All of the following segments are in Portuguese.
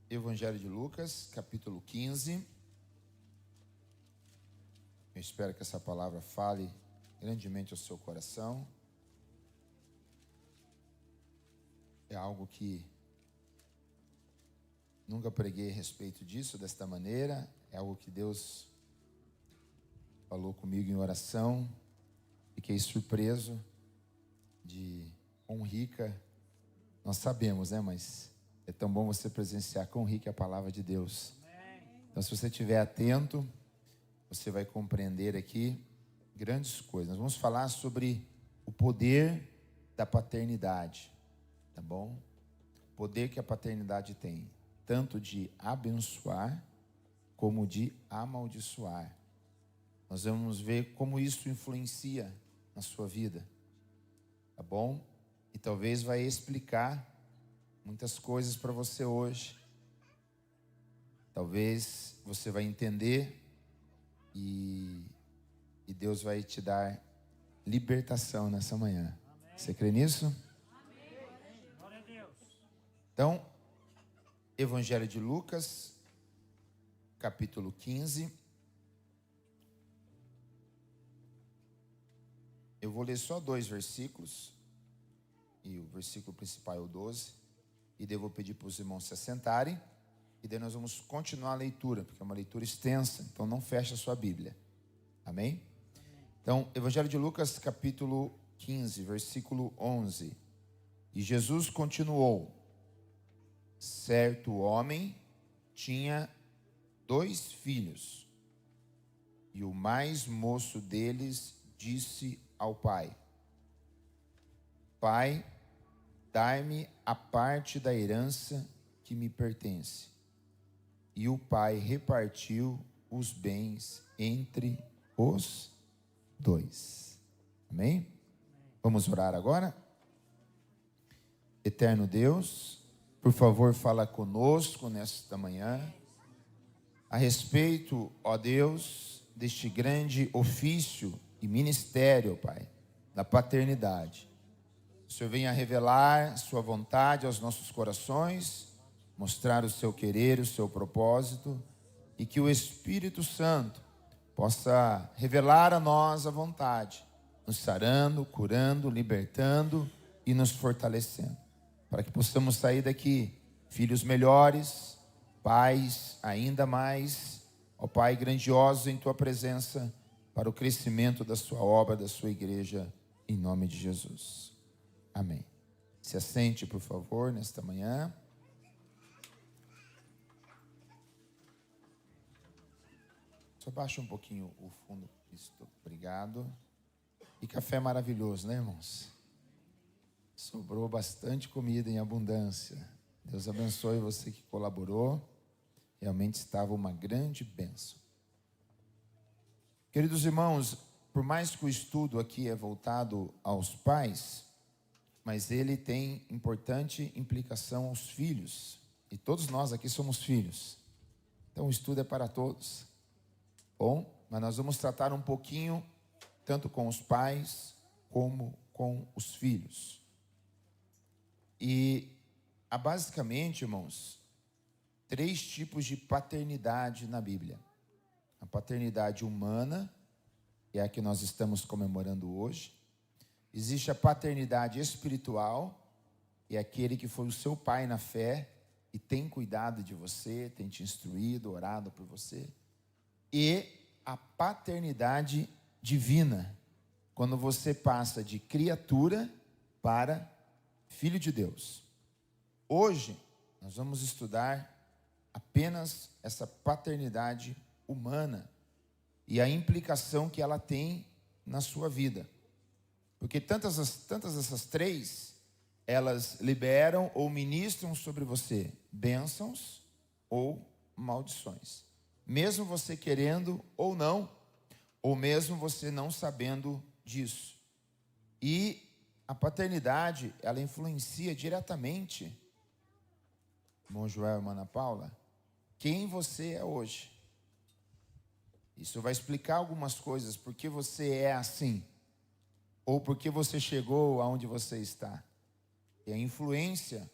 Evangelho de Lucas, capítulo 15. Eu espero que essa palavra fale grandemente ao seu coração. É algo que nunca preguei a respeito disso, desta maneira. É algo que Deus falou comigo em oração. Fiquei surpreso de quão rica, nós sabemos, né? Mas é tão bom você presenciar quão rica é a palavra de Deus. Então, se você estiver atento, você vai compreender aqui grandes coisas. Nós vamos falar sobre o poder da paternidade, tá bom? O poder que a paternidade tem, tanto de abençoar como de amaldiçoar. Nós vamos ver como isso influencia na sua vida, tá bom? E talvez vai explicar muitas coisas para você hoje. Talvez você vai entender e Deus vai te dar libertação nessa manhã. Amém. Você crê nisso? Amém. Glória a Deus. Então, Evangelho de Lucas, capítulo 15. Eu vou ler só 2 versículos. E o versículo principal é o 12. E daí eu vou pedir para os irmãos se assentarem. E daí nós vamos continuar a leitura, porque é uma leitura extensa. Então não feche a sua Bíblia. Amém? Então, Evangelho de Lucas, capítulo 15, versículo 11. E Jesus continuou: certo homem tinha 2 filhos. E o mais moço deles disse ao pai: Pai, dai-me a parte da herança que me pertence. E o pai repartiu os bens entre os 2. Amém? Vamos orar agora? Eterno Deus, por favor, fala conosco nesta manhã a respeito, ó Deus, deste grande ofício e ministério, Pai, da paternidade. O Senhor venha revelar sua vontade aos nossos corações, mostrar o seu querer, o seu propósito, e que o Espírito Santo possa revelar a nós a vontade, nos sarando, curando, libertando e nos fortalecendo, para que possamos sair daqui filhos melhores, pais ainda mais, ó Pai, grandiosos em Tua presença, para o crescimento da Sua obra, da Sua igreja, em nome de Jesus. Amém. Se assente, por favor, nesta manhã. Só baixa um pouquinho o fundo. Isso, obrigado. E café maravilhoso, né, irmãos? Sobrou bastante comida em abundância. Deus abençoe você que colaborou. Realmente estava uma grande bênção. Queridos irmãos, por mais que o estudo aqui é voltado aos pais, mas ele tem importante implicação aos filhos. E todos nós aqui somos filhos. Então o estudo é para todos. Bom, mas nós vamos tratar um pouquinho, tanto com os pais, como com os filhos. E há basicamente, irmãos, 3 tipos de paternidade na Bíblia. A paternidade humana, que é a que nós estamos comemorando hoje. Existe a paternidade espiritual, que é aquele que foi o seu pai na fé e tem cuidado de você, tem te instruído, orado por você. E a paternidade divina, quando você passa de criatura para filho de Deus. Hoje, nós vamos estudar apenas essa paternidade humana e a implicação que ela tem na sua vida. Porque tantas essas 3, elas liberam ou ministram sobre você bênçãos ou maldições. Mesmo você querendo ou não, ou mesmo você não sabendo disso. E a paternidade, ela influencia diretamente, irmão Joel e irmã Ana Paula, quem você é hoje. Isso vai explicar algumas coisas, porque você é assim, ou porque você chegou aonde você está. E a influência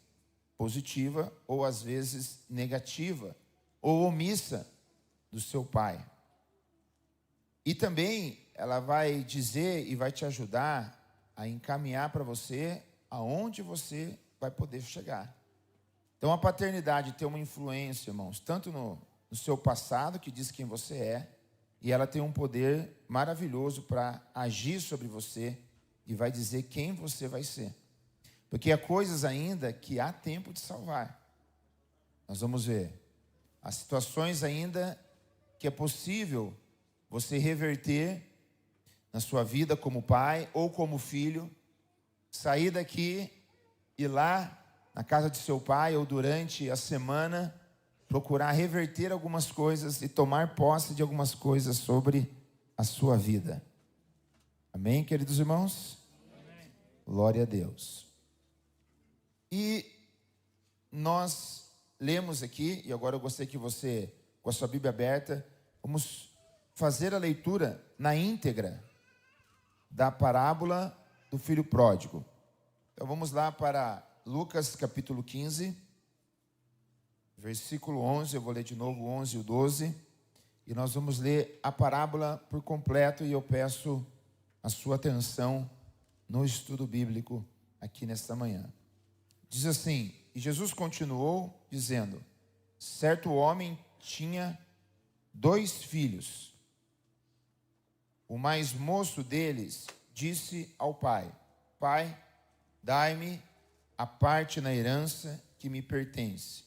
positiva ou às vezes negativa ou omissa do seu pai. E também ela vai dizer e vai te ajudar a encaminhar para você aonde você vai poder chegar. Então a paternidade tem uma influência, irmãos, tanto no seu passado, que diz quem você é, e ela tem um poder maravilhoso para agir sobre você e vai dizer quem você vai ser. Porque há coisas ainda que há tempo de salvar. Nós vamos ver. Há situações ainda que é possível você reverter na sua vida como pai ou como filho, sair daqui, ir lá na casa de seu pai ou durante a semana, procurar reverter algumas coisas e tomar posse de algumas coisas sobre a sua vida. Amém, queridos irmãos? Amém. Glória a Deus. E nós lemos aqui, e agora eu gostaria que você, com a sua Bíblia aberta, vamos fazer a leitura na íntegra da parábola do filho pródigo. Então vamos lá para Lucas capítulo 15, versículo 11, eu vou ler de novo o 11 e o 12, e nós vamos ler a parábola por completo, e eu peço a sua atenção no estudo bíblico aqui nesta manhã. Diz assim: e Jesus continuou dizendo: certo homem tinha 2 filhos. O mais moço deles disse ao pai: pai, dai-me a parte na herança que me pertence.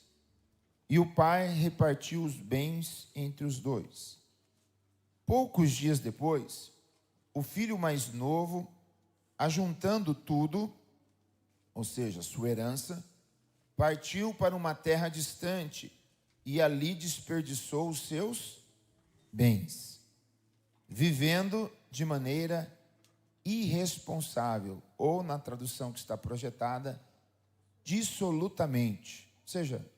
E o pai repartiu os bens entre os 2. Poucos dias depois, o filho mais novo, ajuntando tudo, ou seja, sua herança, partiu para uma terra distante e ali desperdiçou os seus bens, vivendo de maneira irresponsável, ou na tradução que está projetada, dissolutamente, ou seja,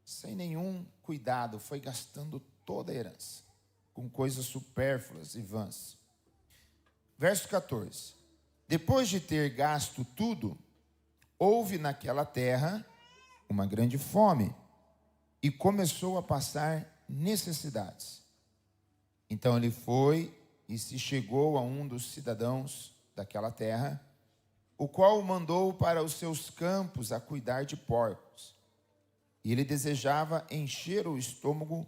sem nenhum cuidado, foi gastando toda a herança, com coisas supérfluas e vãs. Verso 14. Depois de ter gasto tudo, houve naquela terra uma grande fome, e começou a passar necessidades. Então ele foi e se chegou a um dos cidadãos daquela terra, o qual o mandou para os seus campos a cuidar de porcos. E ele desejava encher o estômago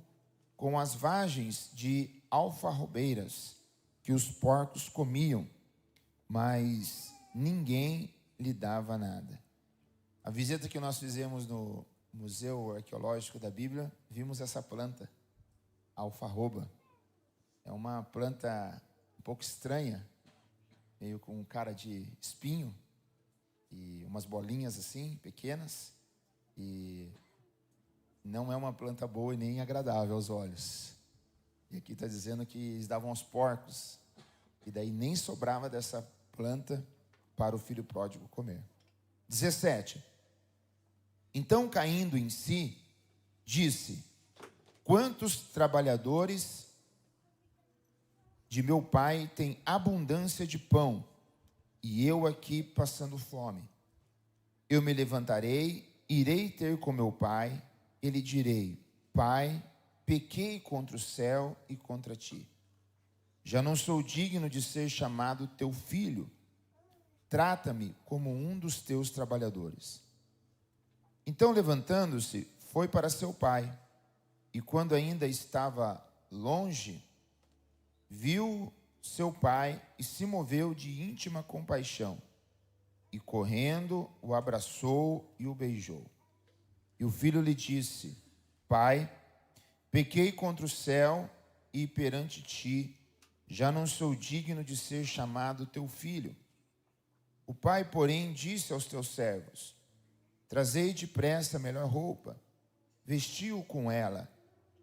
com as vagens de alfarrobeiras que os porcos comiam, mas ninguém lhe dava nada. A visita que nós fizemos no Museu Arqueológico da Bíblia, vimos essa planta, a alfarroba. É uma planta um pouco estranha, meio com cara de espinho e umas bolinhas assim, pequenas, e não é uma planta boa e nem agradável aos olhos. E aqui está dizendo que eles davam aos porcos, e daí nem sobrava dessa planta para o filho pródigo comer. 17. Então, caindo em si, disse: quantos trabalhadores de meu pai têm abundância de pão, e eu aqui passando fome? Eu me levantarei, irei ter com meu pai, e lhe direi: pai, pequei contra o céu e contra ti. Já não sou digno de ser chamado teu filho. Trata-me como um dos teus trabalhadores. Então, levantando-se, foi para seu pai, e quando ainda estava longe, viu seu pai e se moveu de íntima compaixão, e correndo o abraçou e o beijou. E o filho lhe disse: pai, pequei contra o céu e perante ti, já não sou digno de ser chamado teu filho. O pai, porém, disse aos teus servos: trazei depressa a melhor roupa, vestiu-o com ela,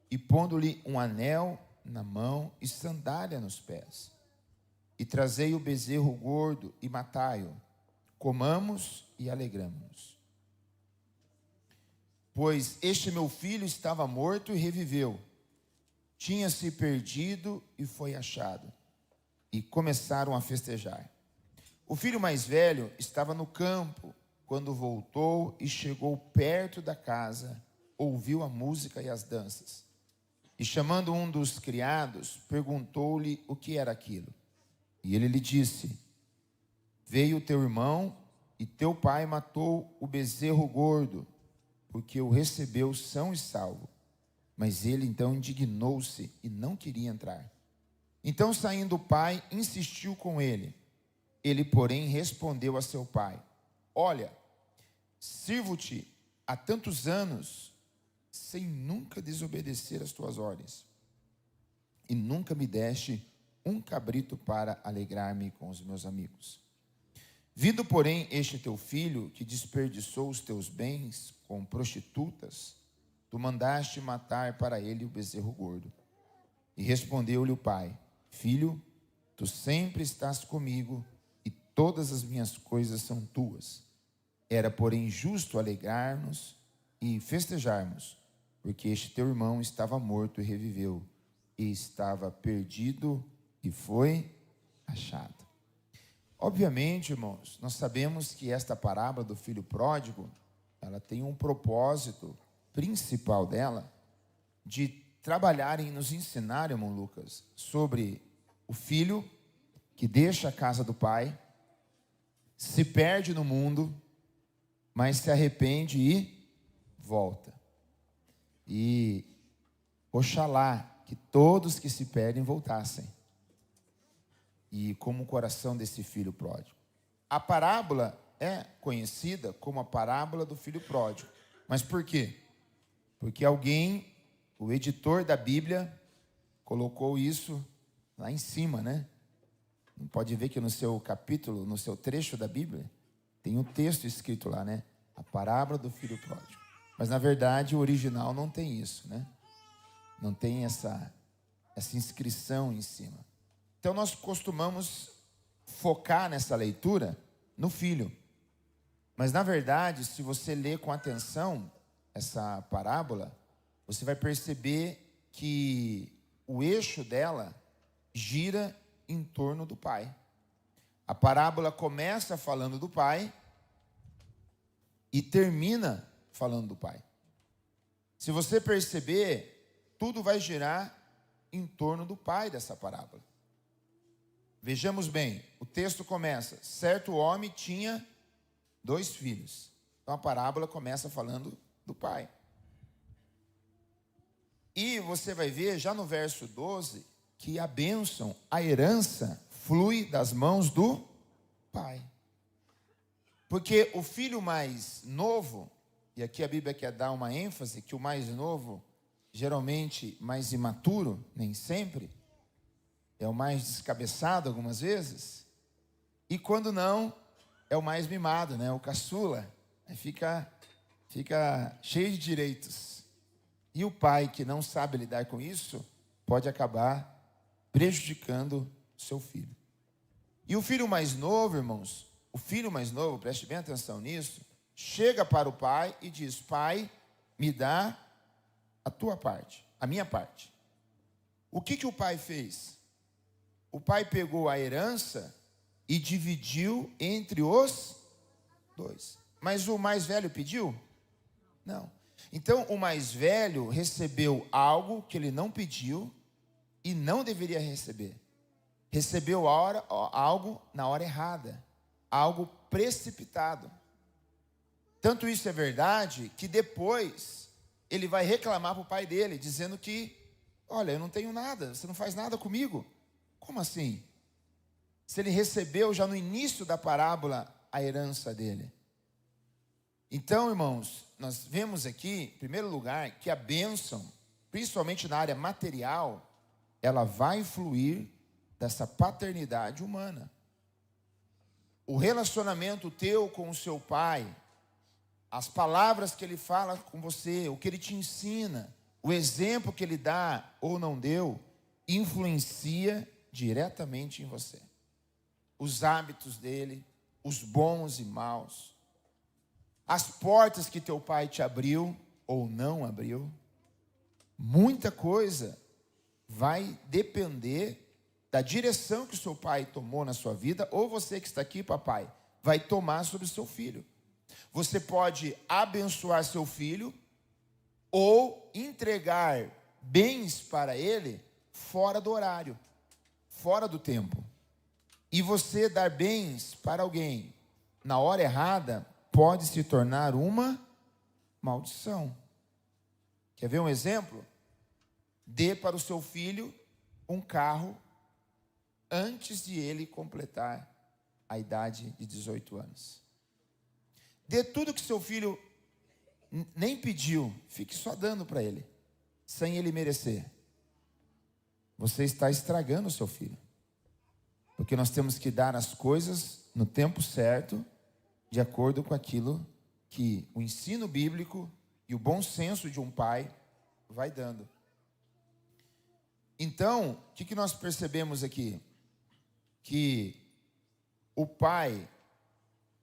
e pondo-lhe um anel na mão e sandália nos pés. E trazei o bezerro gordo e matai-o, comamos e alegramo-nos. Pois este meu filho estava morto e reviveu, tinha-se perdido e foi achado. E começaram a festejar. O filho mais velho estava no campo, quando voltou e chegou perto da casa, ouviu a música e as danças. E chamando um dos criados, perguntou-lhe o que era aquilo. E ele lhe disse: veio teu irmão e teu pai matou o bezerro gordo, porque o recebeu são e salvo. Mas ele então indignou-se e não queria entrar. Então, saindo o pai, insistiu com ele. Ele, porém, respondeu a seu pai: olha, sirvo-te há tantos anos, sem nunca desobedecer às tuas ordens, e nunca me deste um cabrito para alegrar-me com os meus amigos. Vindo, porém, este teu filho, que desperdiçou os teus bens com prostitutas, tu mandaste matar para ele o bezerro gordo. E respondeu-lhe o pai: filho, tu sempre estás comigo, e todas as minhas coisas são tuas. Era, porém, justo alegrar-nos e festejarmos, porque este teu irmão estava morto e reviveu, e estava perdido e foi achado. Obviamente, irmãos, nós sabemos que esta parábola do filho pródigo, ela tem um propósito principal dela, de trabalhar e nos ensinar, irmão Lucas, sobre o filho que deixa a casa do pai, se perde no mundo, mas se arrepende e volta. E oxalá que todos que se perdem voltassem. E como o coração desse filho pródigo. A parábola é conhecida como a parábola do filho pródigo. Mas por quê? Porque alguém, o editor da Bíblia, colocou isso lá em cima, né? Pode ver que no seu capítulo, no seu trecho da Bíblia, tem um texto escrito lá, né? A parábola do filho pródigo. Mas, na verdade, o original não tem isso, né? Não tem essa inscrição em cima. Então, nós costumamos focar nessa leitura no filho. Mas, na verdade, se você ler com atenção essa parábola, você vai perceber que o eixo dela gira em torno do pai. A parábola começa falando do pai e termina falando do pai. Se você perceber, tudo vai girar em torno do pai dessa parábola. Vejamos bem, o texto começa: certo homem tinha 2 filhos. Então a parábola começa falando do pai. E você vai ver já no verso 12 que a bênção, a herança, flui das mãos do pai. Porque o filho mais novo, e aqui a Bíblia quer dar uma ênfase, que o mais novo, geralmente mais imaturo, nem sempre, é o mais descabeçado algumas vezes, e quando não, é o mais mimado, né? O caçula, aí fica cheio de direitos. E o pai que não sabe lidar com isso, pode acabar prejudicando o seu filho. E o filho mais novo, irmãos, o filho mais novo, preste bem atenção nisso, chega para o pai e diz: pai, me dá a tua parte, a minha parte. O que o pai fez? O pai pegou a herança e dividiu entre os 2. Mas o mais velho pediu? Não. Então, o mais velho recebeu algo que ele não pediu e não deveria receber. Recebeu algo na hora errada, algo precipitado. Tanto isso é verdade que depois ele vai reclamar para o pai dele, dizendo que: olha, eu não tenho nada, você não faz nada comigo. Como assim? Se ele recebeu já no início da parábola a herança dele. Então, irmãos, nós vemos aqui, em primeiro lugar, que a bênção, principalmente na área material, ela vai fluir dessa paternidade humana. O relacionamento teu com o seu pai, as palavras que ele fala com você, o que ele te ensina, o exemplo que ele dá ou não deu, influencia diretamente em você. Os hábitos dele, os bons e maus, as portas que teu pai te abriu ou não abriu, muita coisa vai depender da direção que o seu pai tomou na sua vida, ou você que está aqui, papai, vai tomar sobre o seu filho. Você pode abençoar seu filho ou entregar bens para ele fora do horário, fora do tempo. E você dar bens para alguém na hora errada pode se tornar uma maldição. Quer ver um exemplo? Dê para o seu filho um carro antes de ele completar a idade de 18 anos. Dê tudo que seu filho nem pediu, fique só dando para ele, sem ele merecer. Você está estragando o seu filho. Porque nós temos que dar as coisas no tempo certo, de acordo com aquilo que o ensino bíblico e o bom senso de um pai vai dando. Então, o que nós percebemos aqui? Que o pai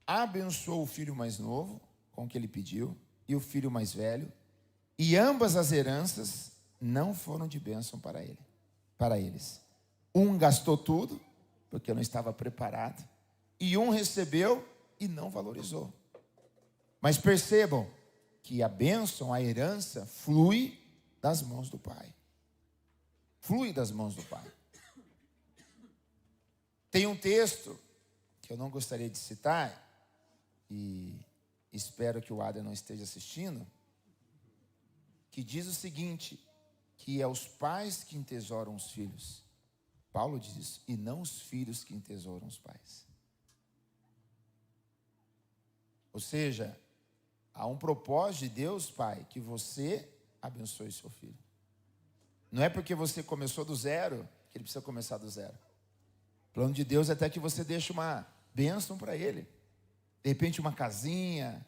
abençoou o filho mais novo, com o que ele pediu, e o filho mais velho, e ambas as heranças não foram de bênção para eles. Um gastou tudo, porque não estava preparado, e um recebeu e não valorizou. Mas percebam que a bênção, a herança, flui das mãos do pai. Flui das mãos do pai. Tem um texto que eu não gostaria de citar, e espero que o Adler não esteja assistindo, que diz o seguinte, que é os pais que entesouram os filhos. Paulo diz isso, e não os filhos que entesouram os pais. Ou seja, há um propósito de Deus, pai, que você abençoe seu filho. Não é porque você começou do zero, que ele precisa começar do zero. O plano de Deus é até que você deixe uma bênção para ele. De repente uma casinha,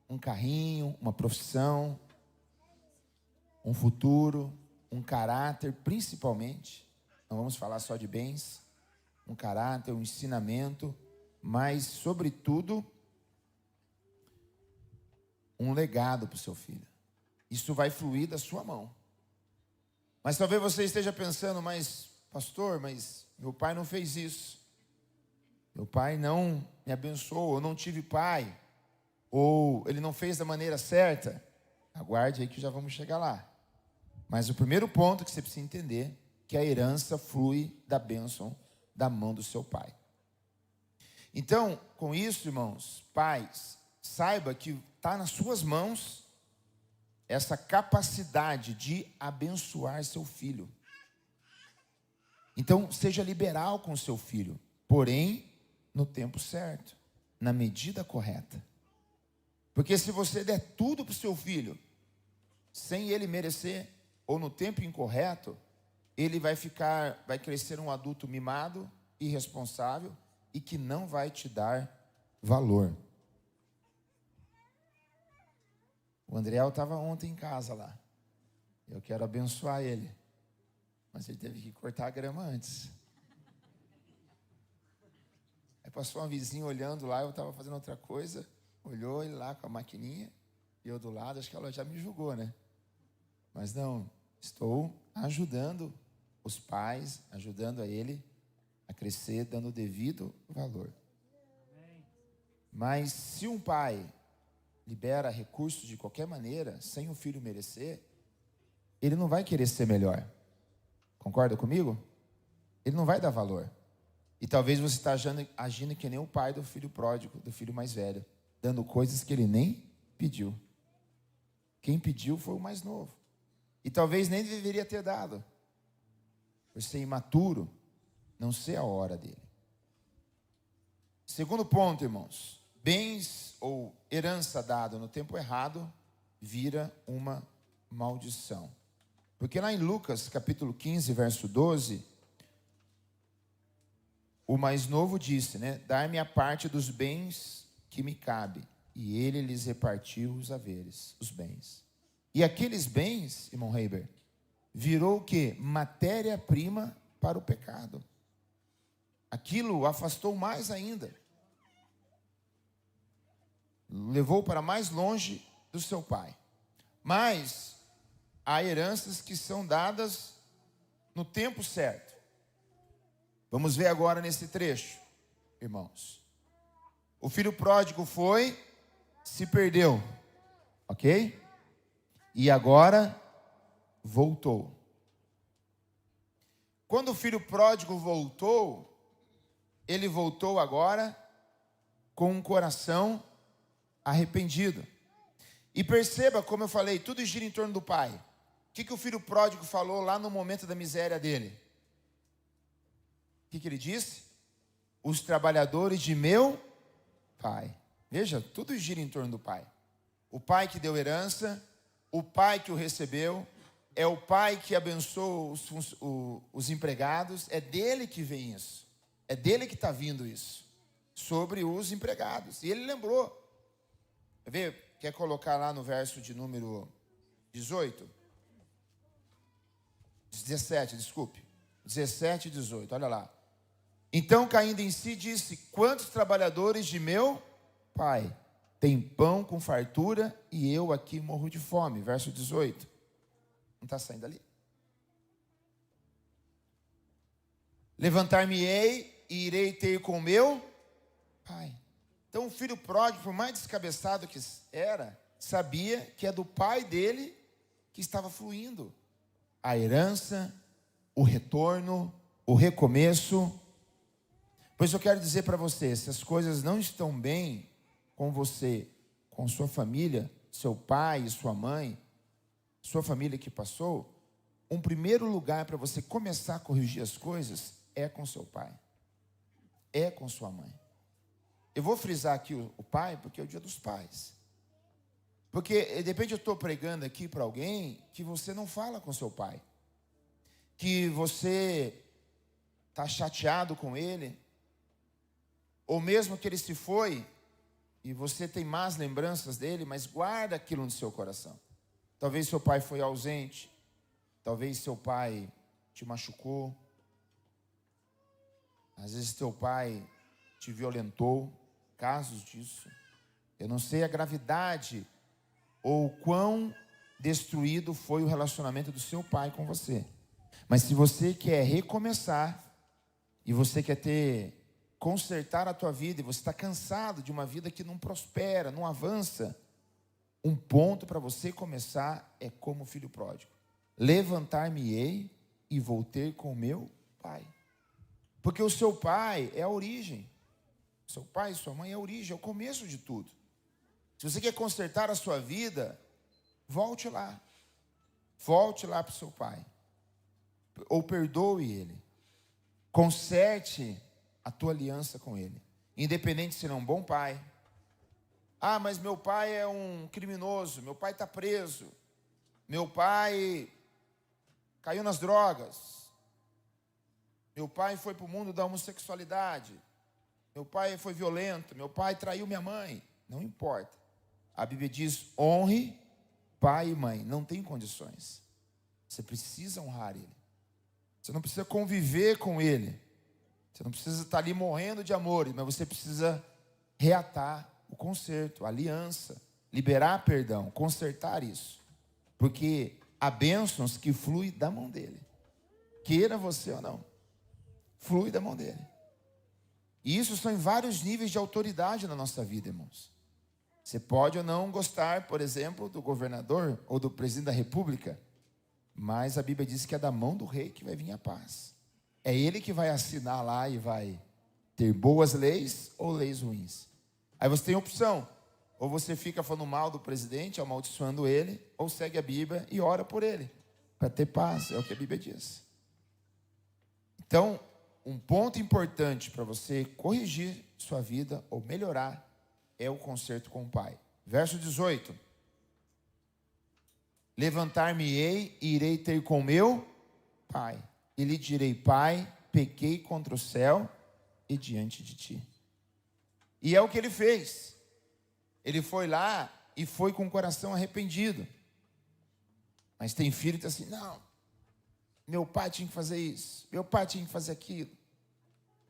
um carrinho, uma profissão, um futuro, um caráter, principalmente. Não vamos falar só de bens. Um caráter, um ensinamento, mas, sobretudo, um legado para o seu filho. Isso vai fluir da sua mão. Mas talvez você esteja pensando, mas, pastor, mas meu pai não fez isso. Meu pai não me abençoou, eu não tive pai. Ou ele não fez da maneira certa. Aguarde aí que já vamos chegar lá. Mas o primeiro ponto que você precisa entender é que a herança flui da bênção da mão do seu pai. Então, com isso, irmãos, pais, saiba que está nas suas mãos essa capacidade de abençoar seu filho. Então, seja liberal com seu filho, porém, no tempo certo, na medida correta. Porque se você der tudo para o seu filho, sem ele merecer, ou no tempo incorreto, ele vai crescer um adulto mimado, irresponsável, e que não vai te dar valor. O Andriel estava ontem em casa lá. Eu quero abençoar ele. Mas ele teve que cortar a grama antes. Aí passou uma vizinha olhando lá, eu estava fazendo outra coisa. Olhou ele lá com a maquininha. E eu do lado, acho que ela já me julgou, né? Mas não, estou ajudando os pais, ajudando a ele a crescer, dando o devido valor. Mas se um pai libera recursos de qualquer maneira, sem o filho merecer, ele não vai querer ser melhor. Concorda comigo? Ele não vai dar valor. E talvez você está agindo que nem o pai do filho pródigo, do filho mais velho, dando coisas que ele nem pediu. Quem pediu foi o mais novo. E talvez nem deveria ter dado. Por ser imaturo, não ser a hora dele. Segundo ponto, irmãos. Bens ou herança dada no tempo errado vira uma maldição. Porque lá em Lucas, capítulo 15, verso 12, o mais novo disse, né? Dai-me a parte dos bens que me cabe. E ele lhes repartiu os haveres, os bens. E aqueles bens, irmão Heiber, virou o quê? Matéria-prima para o pecado. Aquilo o afastou mais ainda. Levou para mais longe do seu pai. Mas há heranças que são dadas no tempo certo. Vamos ver agora nesse trecho, irmãos. O filho pródigo foi, se perdeu, ok? E agora voltou. Quando o filho pródigo voltou, ele voltou agora com um coração arrependido. E perceba, como eu falei, tudo gira em torno do pai. O que o filho pródigo falou lá no momento da miséria dele? O que ele disse? Os trabalhadores de meu pai. Veja, tudo gira em torno do pai. O pai que deu herança, o pai que o recebeu, é o pai que abençoou os empregados, é dele que vem isso. É dele que está vindo isso. Sobre os empregados. E ele lembrou. Quer ver? Quer colocar lá no verso de número 18? 17, desculpe. 17 e 18, olha lá. Então, caindo em si, disse: quantos trabalhadores de meu pai têm pão com fartura e eu aqui morro de fome? Verso 18. Não está saindo ali? Levantar-me-ei e irei ter com o meu pai. Então o filho pródigo, por mais descabeçado que era, sabia que é do pai dele que estava fluindo a herança, o retorno, o recomeço. Pois eu quero dizer para você, se as coisas não estão bem com você, com sua família, seu pai e sua mãe, sua família que passou, um primeiro lugar para você começar a corrigir as coisas é com seu pai, é com sua mãe. Eu vou frisar aqui o pai, porque é o dia dos pais. Porque, de repente, eu estou pregando aqui para alguém que você não fala com seu pai. Que você está chateado com ele. Ou mesmo que ele se foi, e você tem más lembranças dele, mas guarda aquilo no seu coração. Talvez seu pai foi ausente. Talvez seu pai te machucou. Às vezes teu pai te violentou. Casos disso. Eu não sei a gravidade ou quão destruído foi o relacionamento do seu pai com você. Mas se você quer recomeçar e você quer consertar a tua vida e você está cansado de uma vida que não prospera, não avança, um ponto para você começar é como filho pródigo. Levantar-me-ei e vou ter com o meu pai. Porque o seu pai é a origem. Seu pai e sua mãe é a origem, é o começo de tudo. Se você quer consertar a sua vida, volte lá. Volte lá para o seu pai. Ou perdoe ele. Conserte a tua aliança com ele. Independente se ele é um bom pai. Ah, mas meu pai é um criminoso. Meu pai está preso. Meu pai caiu nas drogas. Meu pai foi para o mundo da homossexualidade. Meu pai foi violento, meu pai traiu minha mãe. Não importa. A Bíblia diz: honre pai e mãe. Não tem condições. Você precisa honrar ele. Você não precisa conviver com ele. Você não precisa estar ali morrendo de amor, mas você precisa reatar o conserto, a aliança, liberar perdão, consertar isso. Porque há bênçãos que fluem da mão dele. Queira você ou não. Flui da mão dele. E isso são em vários níveis de autoridade na nossa vida, irmãos. Você pode ou não gostar, por exemplo, do governador ou do presidente da república, mas a Bíblia diz que é da mão do rei que vai vir a paz. É ele que vai assinar lá e vai ter boas leis ou leis ruins. Aí você tem opção. Ou você fica falando mal do presidente, amaldiçoando ele, ou segue a Bíblia e ora por ele, para ter paz. É o que a Bíblia diz. Então, um ponto importante para você corrigir sua vida ou melhorar é o conserto com o pai. Verso 18. Levantar-me-ei e irei ter com meu pai. E lhe direi: pai, pequei contra o céu e diante de ti. E é o que ele fez. Ele foi lá e foi com o coração arrependido. Mas tem filho que está assim: não, meu pai tinha que fazer isso, meu pai tinha que fazer aquilo.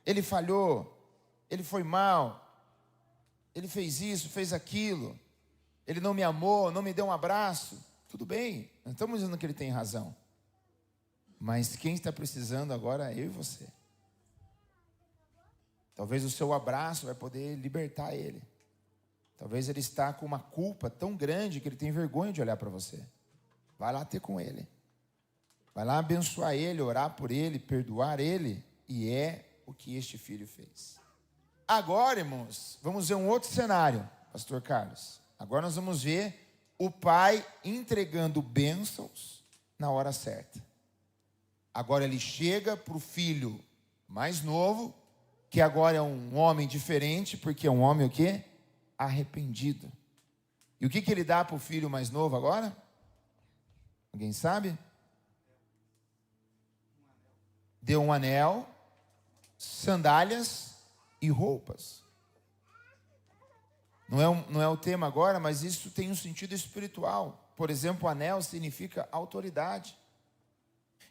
Ele falhou, ele foi mal, ele fez isso, fez aquilo, ele não me amou, não me deu um abraço. Tudo bem, não estamos dizendo que ele tem razão. Mas quem está precisando agora é eu e você. Talvez o seu abraço vai poder libertar ele. Talvez ele está com uma culpa tão grande que ele tem vergonha de olhar para você. Vai lá ter com ele. Vai lá abençoar ele, orar por ele, perdoar ele. E é o que este filho fez. Agora, irmãos, vamos ver um outro cenário, pastor Carlos. Agora nós vamos ver o pai entregando bênçãos na hora certa. Agora ele chega para o filho mais novo, que agora é um homem diferente, porque é um homem o quê? Arrependido. E o que ele dá para o filho mais novo agora? Alguém sabe? Deu um anel, sandálias e roupas. Não é o tema agora, mas isso tem um sentido espiritual. Por exemplo, o anel significa autoridade.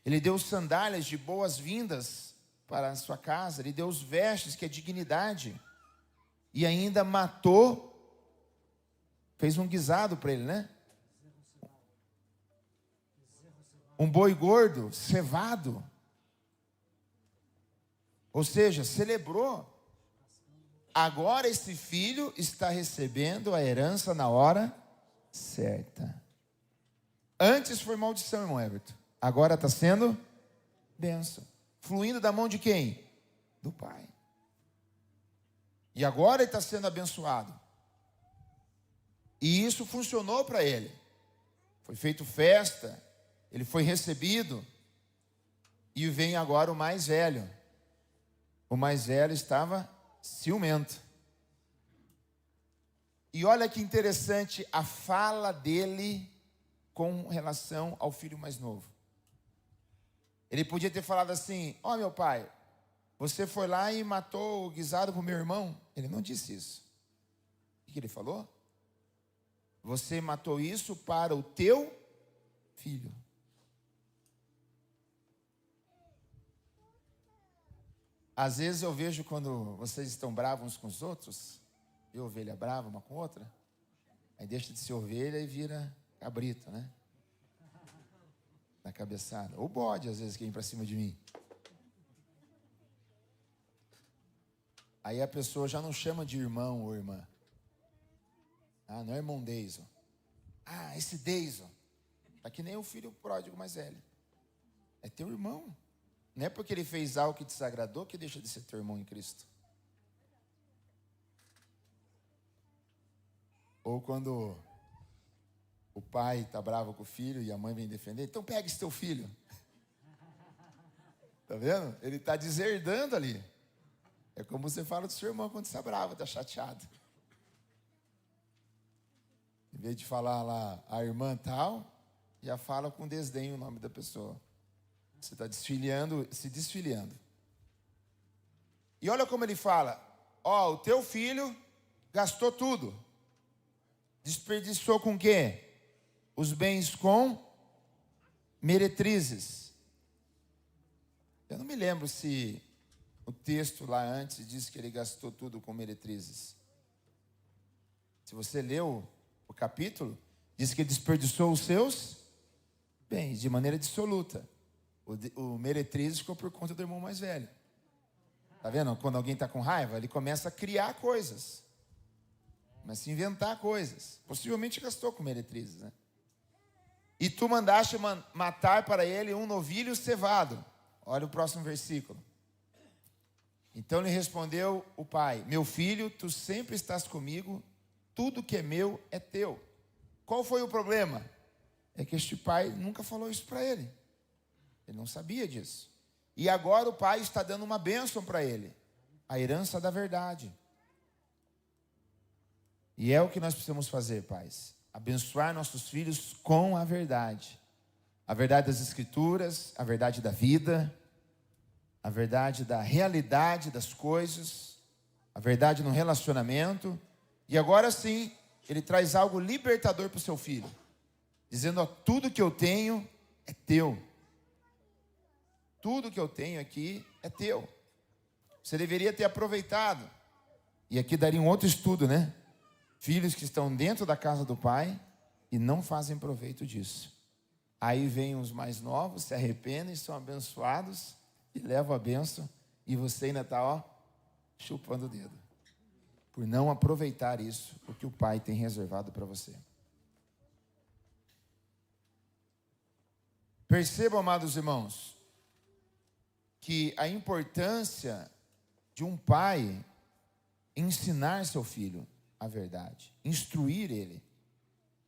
Ele deu sandálias de boas-vindas para a sua casa. Ele deu os vestes, que é dignidade. E ainda matou, fez um guisado para ele, né? Um boi gordo, cevado. Ou seja, celebrou. Agora esse filho está recebendo a herança na hora certa. Antes foi maldição, irmão Everton. Agora está sendo bênção. Fluindo da mão de quem? Do pai. E agora ele está sendo abençoado. E isso funcionou para ele. Foi feito festa. Ele foi recebido. E vem agora o mais velho. O mais velho estava ciumento. E olha que interessante a fala dele com relação ao filho mais novo. Ele podia ter falado assim: ó, meu pai, você foi lá e matou o guisado para o meu irmão. Ele não disse isso. O que ele falou? Você matou isso para o teu filho. Às vezes eu vejo quando vocês estão bravos uns com os outros, e ovelha brava uma com outra, aí deixa de ser ovelha e vira cabrito, né? Na cabeçada. Ou bode, às vezes, que vem para cima de mim. Aí a pessoa já não chama de irmão ou irmã. Ah, não é irmão Deison. Ah, esse Deison. Tá que nem o filho pródigo mais velho. É teu irmão. Não é porque ele fez algo que desagradou que deixa de ser teu irmão em Cristo. Ou quando o pai está bravo com o filho e a mãe vem defender, então pega esse teu filho. Tá vendo? Ele está deserdando ali. É como você fala do seu irmão quando está bravo, está chateado. Em vez de falar lá a irmã tal, já fala com desdém o nome da pessoa. Você está se desfiliando. E olha como ele fala: ó, o teu filho gastou tudo. Desperdiçou com o quê? Os bens com meretrizes. Eu não me lembro se o texto lá antes diz que ele gastou tudo com meretrizes. Se você leu o capítulo, diz que ele desperdiçou os seus bens de maneira dissoluta. O meretrizes ficou por conta do irmão mais velho. Tá vendo? Quando alguém está com raiva, ele começa a criar coisas. Começa a inventar coisas. Possivelmente gastou com meretrizes, né? E tu mandaste matar para ele um novilho cevado. Olha o próximo versículo. Então lhe respondeu o pai: meu filho, tu sempre estás comigo, tudo que é meu é teu. Qual foi o problema? É que este pai nunca falou isso para ele. Ele não sabia disso. E agora o pai está dando uma bênção para ele. A herança da verdade. E é o que nós precisamos fazer, pais. Abençoar nossos filhos com a verdade. A verdade das Escrituras, a verdade da vida, a verdade da realidade das coisas, a verdade no relacionamento. E agora sim, ele traz algo libertador para o seu filho. Dizendo: ó, tudo que eu tenho é teu. Tudo que eu tenho aqui é teu. Você deveria ter aproveitado. E aqui daria um outro estudo, né? Filhos que estão dentro da casa do pai e não fazem proveito disso. Aí vêm os mais novos, se arrependem, são abençoados e levam a bênção. E você ainda está, ó, chupando o dedo. Por não aproveitar isso, porque que o Pai tem reservado para você. Percebam, amados irmãos, que a importância de um pai ensinar seu filho a verdade, instruir ele,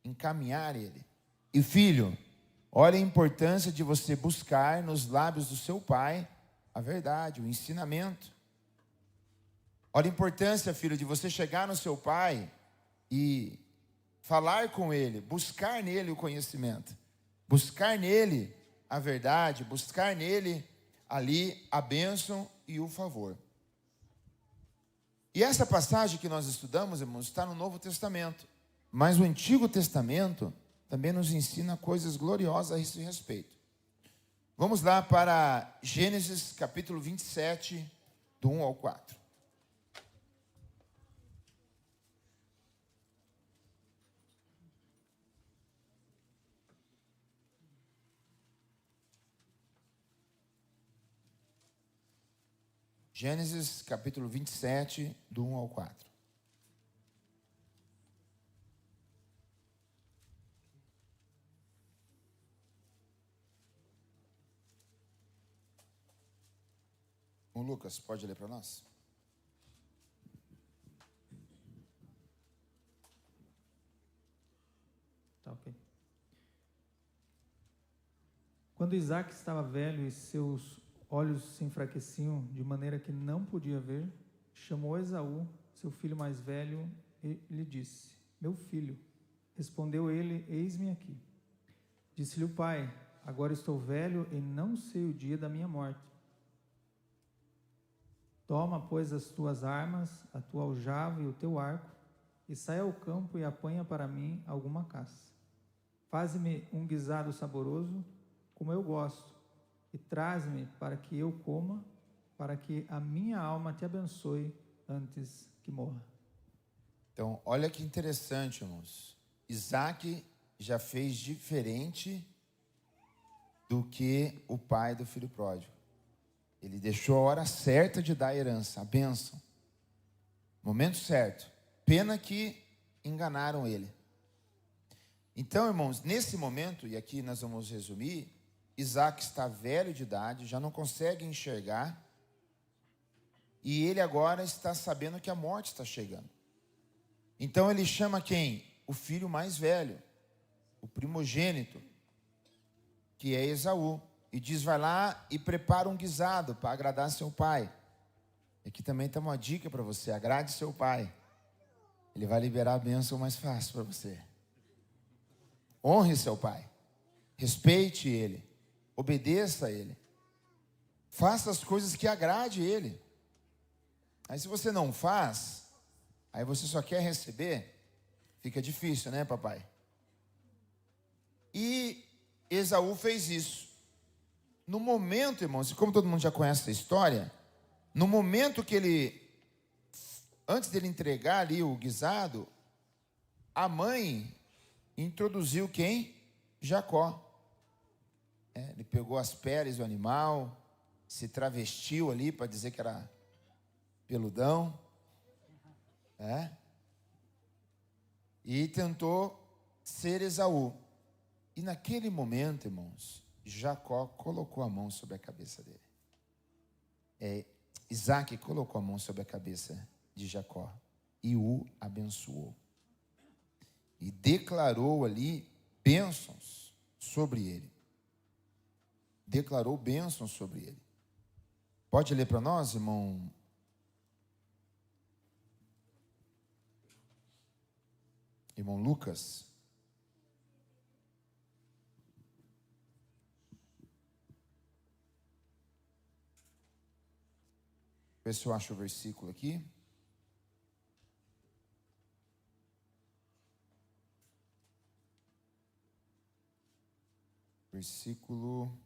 encaminhar ele. E filho, olha a importância de você buscar nos lábios do seu pai a verdade, o ensinamento. Olha a importância, filho, de você chegar no seu pai e falar com ele, buscar nele o conhecimento, buscar nele a verdade, buscar nele ali a bênção e o favor. E essa passagem que nós estudamos, irmãos, está no Novo Testamento. Mas o Antigo Testamento também nos ensina coisas gloriosas a esse respeito. Vamos lá para Gênesis capítulo 27, do 1 ao 4. Gênesis capítulo 27, do 1 ao 4. O Lucas, pode ler para nós? Tá, ok. Quando Isaac estava velho e seus olhos se enfraqueciam de maneira que não podia ver, chamou Esaú, seu filho mais velho, e lhe disse: Meu filho. Respondeu ele: Eis-me aqui. Disse-lhe o pai: Agora estou velho e não sei o dia da minha morte. Toma, pois, as tuas armas, a tua aljava e o teu arco, e sai ao campo e apanha para mim alguma caça. Faze-me um guisado saboroso, como eu gosto, e traz-me para que eu coma, para que a minha alma te abençoe antes que morra. Então, olha que interessante, irmãos. Isaac já fez diferente do que o pai do filho pródigo. Ele deixou a hora certa de dar a herança, a bênção. Momento certo. Pena que enganaram ele. Então, irmãos, nesse momento, e aqui nós vamos resumir, Isaac está velho de idade, já não consegue enxergar, e ele agora está sabendo que a morte está chegando. Então ele chama quem? O filho mais velho, o primogênito, que é Esaú, e diz: vai lá e prepara um guisado para agradar seu pai. Aqui também tem uma dica para você: agrade seu pai. Ele vai liberar a bênção mais fácil para você. Honre seu pai, respeite ele, obedeça a ele, faça as coisas que agrade ele. Aí se você não faz, aí você só quer receber, fica difícil, né, papai? E Esaú fez isso. No momento, irmãos, e como todo mundo já conhece essa história, no momento que ele, antes dele entregar ali o guisado, a mãe introduziu quem? Jacó. Ele pegou as peles do animal, se travestiu ali para dizer que era peludão, e tentou ser Esaú. E naquele momento, irmãos, Jacó colocou a mão sobre a cabeça dele. Isaac colocou a mão sobre a cabeça de Jacó e o abençoou. E declarou ali bênçãos sobre ele. Declarou bênçãos sobre ele. Pode ler para nós, irmão? Irmão Lucas. Vê se eu acho o versículo aqui. Versículo...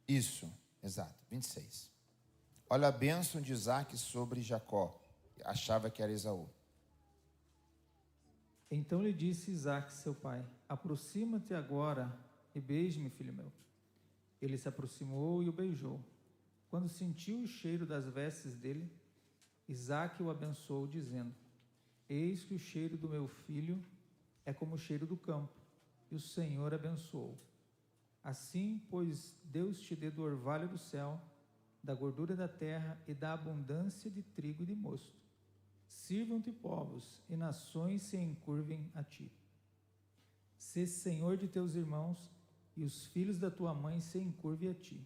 Isso, exato, 26. Olha a bênção de Isaac sobre Jacó. Achava que era Esaú. Então lhe disse Isaac, seu pai: Aproxima-te agora e beije-me, filho meu. Ele se aproximou e o beijou. Quando sentiu o cheiro das vestes dele, Isaque o abençoou, dizendo: Eis que o cheiro do meu filho é como o cheiro do campo. E o Senhor abençoou. Assim, pois Deus te dê do orvalho do céu, da gordura da terra e da abundância de trigo e de mosto. Sirvam-te povos e nações se encurvem a ti. Sê senhor de teus irmãos, e os filhos da tua mãe se encurvem a ti.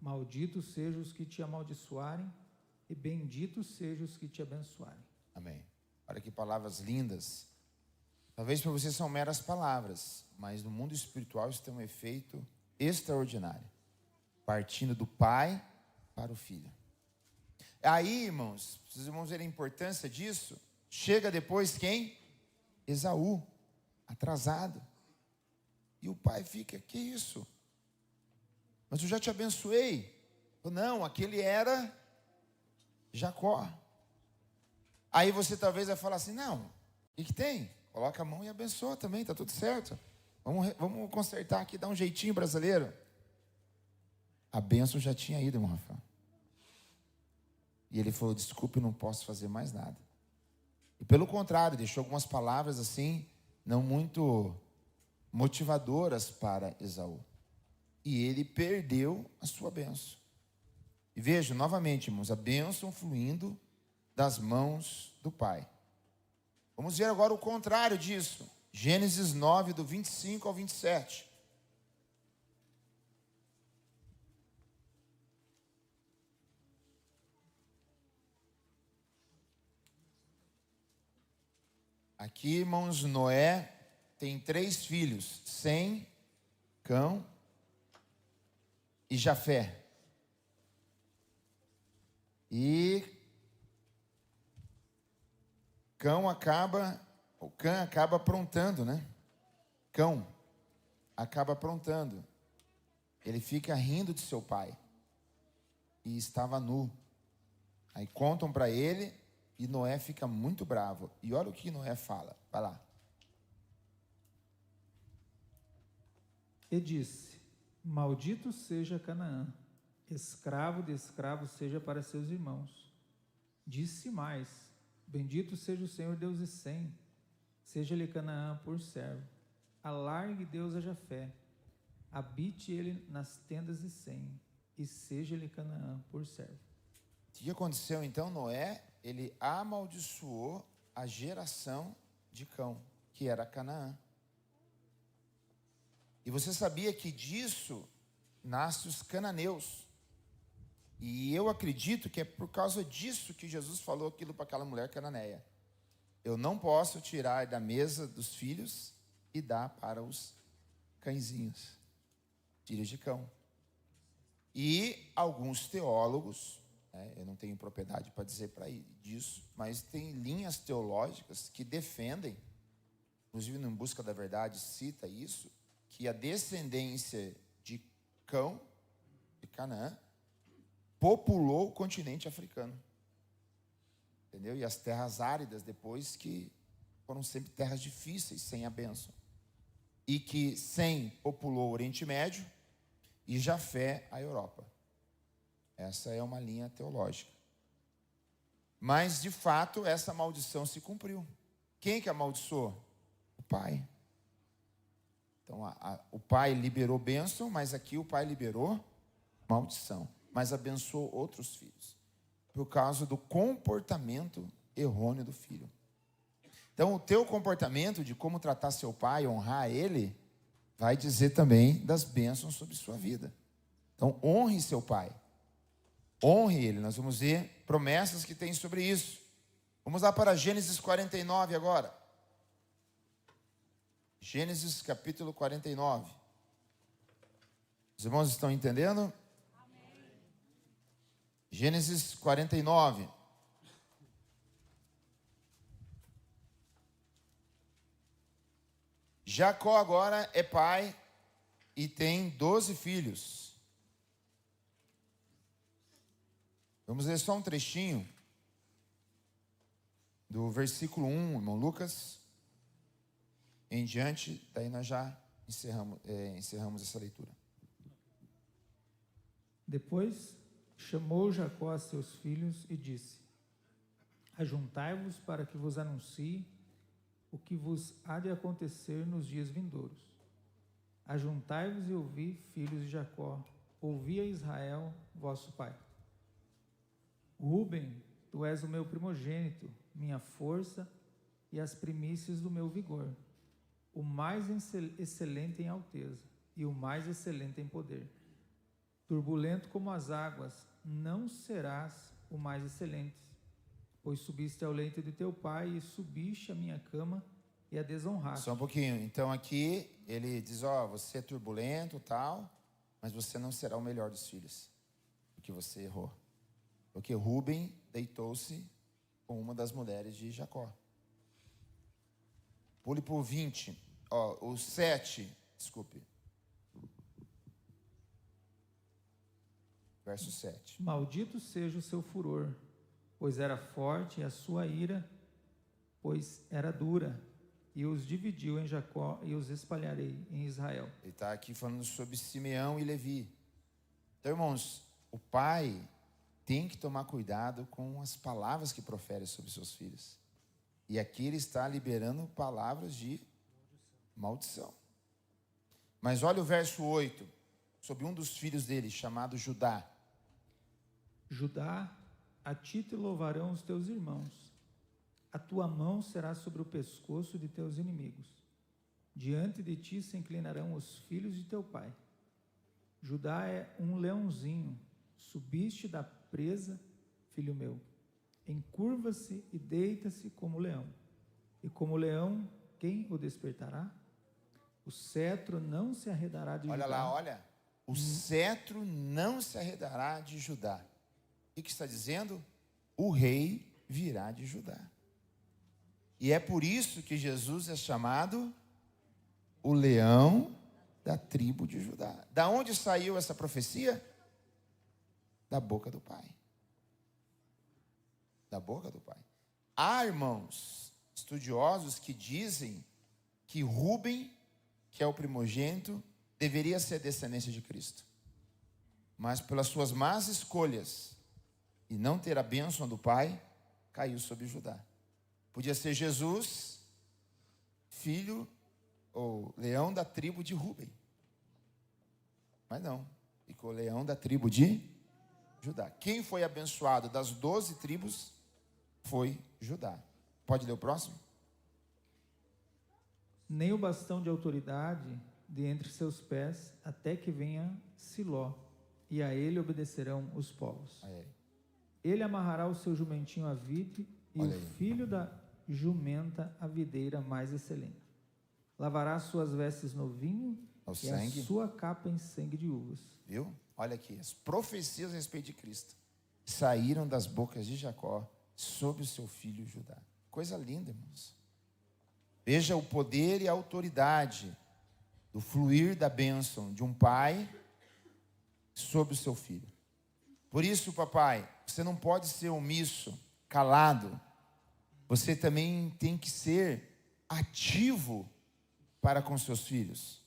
Malditos sejam os que te amaldiçoarem, e benditos sejam os que te abençoarem. Amém. Olha que palavras lindas. Talvez para você são meras palavras, mas no mundo espiritual isso tem um efeito extraordinário. Partindo do pai para o filho. Aí, irmãos, vocês vão ver a importância disso. Chega depois quem? Esaú, atrasado. E o pai fica, que isso? Mas eu já te abençoei. Não, aquele era Jacó. Aí você talvez vai falar assim, não, o que tem? Coloca a mão e abençoa também, está tudo certo. Vamos consertar aqui, dar um jeitinho brasileiro. A bênção já tinha ido, irmão Rafael. E ele falou, desculpe, não posso fazer mais nada. E pelo contrário, deixou algumas palavras assim, não muito motivadoras para Esaú. E ele perdeu a sua bênção. E veja, novamente, irmãos, a bênção fluindo das mãos do pai. Vamos ver agora o contrário disso. Gênesis 9, do 25 ao 27. Aqui, irmãos, Noé tem 3 filhos, Sem, Cão e Jafé. E Cã acaba aprontando, né? Cão acaba aprontando. Ele fica rindo de seu pai. E estava nu. Aí contam para ele e Noé fica muito bravo. E olha o que Noé fala. Vai lá. E disse: Maldito seja Canaã, escravo de escravo seja para seus irmãos. Disse mais: Bendito seja o Senhor Deus de Sem, seja-lhe Canaã por servo. Alargue Deus a Jafé, habite ele nas tendas de Sem, e seja-lhe Canaã por servo. O que aconteceu então? Noé, ele amaldiçoou a geração de Cão, que era Canaã. E você sabia que disso nascem os cananeus. E eu acredito que é por causa disso que Jesus falou aquilo para aquela mulher cananeia. Eu não posso tirar da mesa dos filhos e dar para os cãezinhos, filhos de cão. E alguns teólogos, eu não tenho propriedade para dizer disso, mas tem linhas teológicas que defendem, inclusive no Em Busca da Verdade cita isso, que a descendência de Cão, de Canaã, populou o continente africano. Entendeu? E as terras áridas depois, que foram sempre terras difíceis, sem a bênção. E que Sem populou o Oriente Médio e Jafé a Europa. Essa é uma linha teológica. Mas, de fato, essa maldição se cumpriu. Quem que amaldiçoou? O pai. Então, o pai liberou bênção, mas aqui o pai liberou maldição. Mas abençoou outros filhos, por causa do comportamento errôneo do filho. Então, o teu comportamento de como tratar seu pai, honrar ele, vai dizer também das bênçãos sobre sua vida. Então, honre seu pai. Honre ele. Nós vamos ver promessas que tem sobre isso. Vamos lá para Gênesis 49 agora. Gênesis capítulo 49. Os irmãos estão entendendo? Gênesis 49. Jacó agora é pai e tem 12 filhos. Vamos ler só um trechinho do versículo 1, irmão Lucas, em diante, daí nós já encerramos essa leitura. Depois Chamou Jacó a seus filhos e disse: Ajuntai-vos para que vos anuncie o que vos há de acontecer nos dias vindouros. Ajuntai-vos e ouvi, filhos de Jacó, ouvi a Israel, vosso pai. Rúben, tu és o meu primogênito, minha força e as primícias do meu vigor, o mais excelente em alteza e o mais excelente em poder. Turbulento como as águas, não serás o mais excelente, pois subiste ao leito de teu pai e subiste à minha cama e a desonraste. Só um pouquinho. Então aqui ele diz, você é turbulento e tal, mas você não será o melhor dos filhos, porque você errou. Porque Rúben deitou-se com uma das mulheres de Jacó. Pule por 20. O 7, desculpe. Verso 7. Maldito seja o seu furor, pois era forte, e a sua ira, pois era dura, e os dividiu em Jacó, e os espalharei em Israel. Ele está aqui falando sobre Simeão e Levi. Então, irmãos, o pai tem que tomar cuidado com as palavras que profere sobre seus filhos. E aqui ele está liberando palavras de maldição. Mas olha o verso 8, sobre um dos filhos dele, chamado Judá. Judá, a ti te louvarão os teus irmãos. A tua mão será sobre o pescoço de teus inimigos. Diante de ti se inclinarão os filhos de teu pai. Judá é um leãozinho. Subiste da presa, filho meu. Encurva-se e deita-se como leão. E como leão, quem o despertará? O cetro não se arredará de Judá. Olha lá, olha. O cetro não se arredará de Judá. O que está dizendo? O rei virá de Judá. E é por isso que Jesus é chamado o leão da tribo de Judá. Da onde saiu essa profecia? Da boca do Pai. Da boca do Pai. Há, irmãos, estudiosos que dizem que Rúben, que é o primogênito, deveria ser descendência de Cristo. Mas pelas suas más escolhas e não ter a bênção do Pai, caiu sobre Judá. Podia ser Jesus, filho ou leão da tribo de Rúben. Mas não, ficou leão da tribo de Judá. Quem foi abençoado das 12 tribos foi Judá. Pode ler o próximo? Nem o bastão de autoridade de entre seus pés, até que venha Siló, e a ele obedecerão os povos. Ele amarrará o seu jumentinho à vide, e o filho da jumenta à videira mais excelente. Lavará suas vestes no vinho e sangue. A sua capa em sangue de uvas. Viu? Olha aqui, as profecias a respeito de Cristo saíram das bocas de Jacó sobre o seu filho Judá. Coisa linda, irmãos. Veja o poder e a autoridade do fluir da bênção de um pai sobre o seu filho. Por isso, papai, você não pode ser omisso, calado. Você também tem que ser ativo para com seus filhos.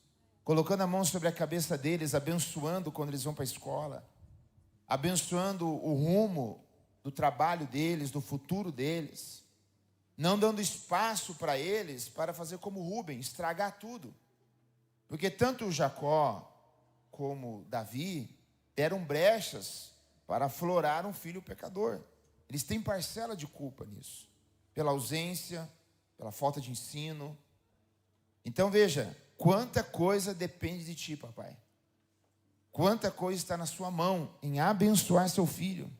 Colocando a mão sobre a cabeça deles, abençoando quando eles vão para a escola. Abençoando o rumo do trabalho deles, do futuro deles. Não dando espaço para eles para fazer como Rúben, estragar tudo. Porque tanto Jacó como Davi deram brechas para aflorar um filho pecador. Eles têm parcela de culpa nisso. Pela ausência, pela falta de ensino. Então veja, quanta coisa depende de ti, papai. Quanta coisa está na sua mão em abençoar seu filho.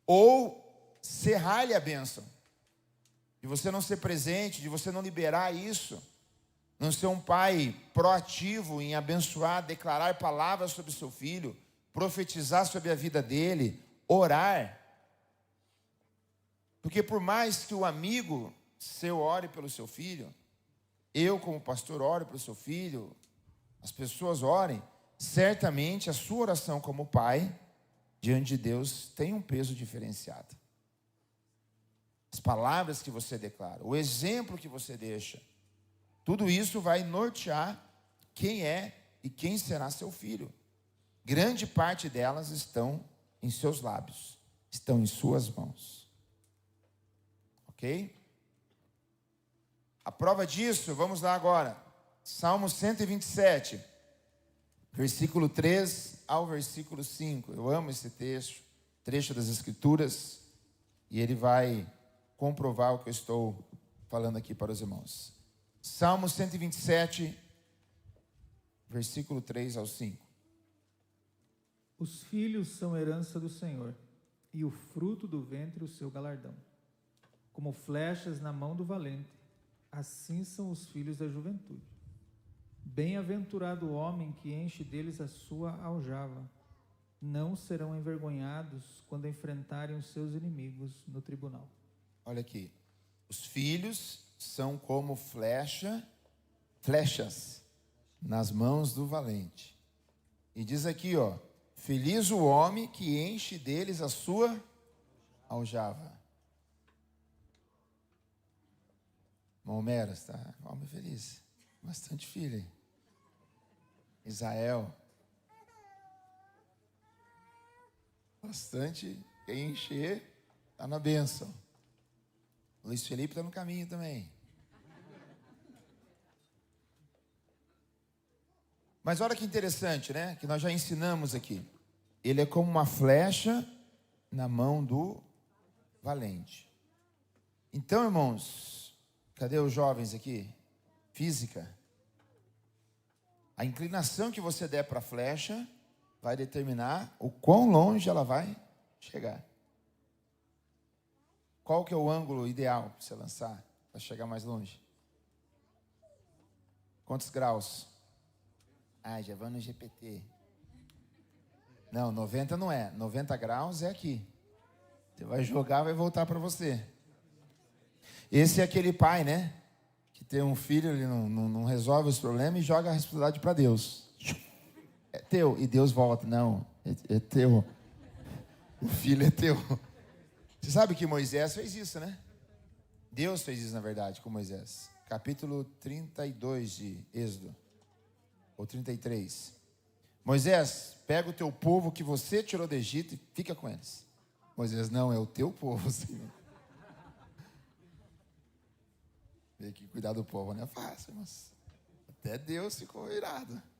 Ou cerrar-lhe a bênção. De você não ser presente, de você não liberar isso. Não ser um pai proativo em abençoar, declarar palavras sobre seu filho, profetizar sobre a vida dele, orar. Porque por mais que o amigo seu ore pelo seu filho, eu como pastor ore pelo seu filho, as pessoas orem, certamente a sua oração como pai, diante de Deus, tem um peso diferenciado. As palavras que você declara, o exemplo que você deixa, tudo isso vai nortear quem é e quem será seu filho. Grande parte delas estão em seus lábios, estão em suas mãos. Ok? A prova disso, vamos lá agora. Salmo 127, versículo 3 ao versículo 5. Eu amo esse trecho das Escrituras, e ele vai comprovar o que eu estou falando aqui para os irmãos. Salmo 127, versículo 3 ao 5. Os filhos são herança do Senhor, e o fruto do ventre o seu galardão. Como flechas na mão do valente, assim são os filhos da juventude. Bem-aventurado o homem que enche deles a sua aljava. Não serão envergonhados quando enfrentarem os seus inimigos no tribunal. Olha aqui. Os filhos são como flechas nas mãos do valente. E diz aqui, ó, feliz o homem que enche deles a sua aljava. Malmeras, tá? Homem feliz. Bastante filho aí. Israel. Bastante. Quem encher, está na bênção. Luiz Felipe está no caminho também. Mas olha que interessante, né? Que nós já ensinamos aqui. Ele é como uma flecha na mão do valente. Então, irmãos, cadê os jovens aqui? Física. A inclinação que você der para a flecha vai determinar o quão longe ela vai chegar. Qual que é o ângulo ideal para você lançar, para chegar mais longe? Quantos graus? Ah, já vamos no GPT. Não, 90 não é. 90 graus é aqui. Você vai jogar, vai voltar para você. Esse é aquele pai, né? Que tem um filho, ele não resolve os problemas e joga a responsabilidade para Deus. É teu. E Deus volta. Não, é teu. O filho é teu. Você sabe que Moisés fez isso, né? Deus fez isso, na verdade, com Moisés. Capítulo 32 de Êxodo. Ou 33. Moisés, pega o teu povo que você tirou do Egito e fica com eles. Moisés, não, é o teu povo, Senhor. Tem que cuidar do povo, não é fácil, mas até Deus ficou irado. –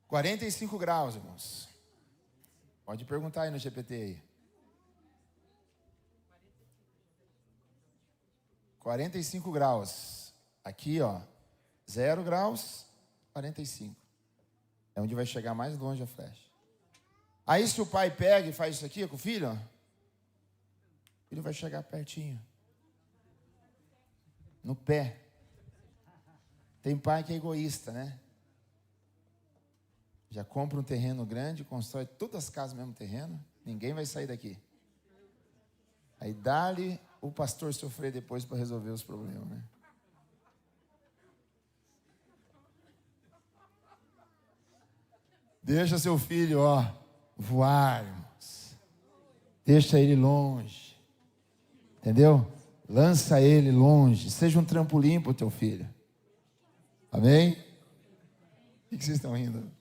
45 graus, irmãos. Pode perguntar aí no GPT aí. 45 graus. Aqui, ó, 0 graus, 45. É onde vai chegar mais longe a flecha. Aí se o pai pega e faz isso aqui com o filho, ó, ele vai chegar pertinho. No pé. Tem pai que é egoísta, né? Já compra um terreno grande, constrói todas as casas no mesmo terreno, ninguém vai sair daqui. Aí dá-lhe o pastor sofrer depois para resolver os problemas, né? Deixa seu filho, ó, voar, irmãos. Deixa ele longe. Entendeu? Lança ele longe. Seja um trampolim para o teu filho. Amém? O que vocês estão rindo?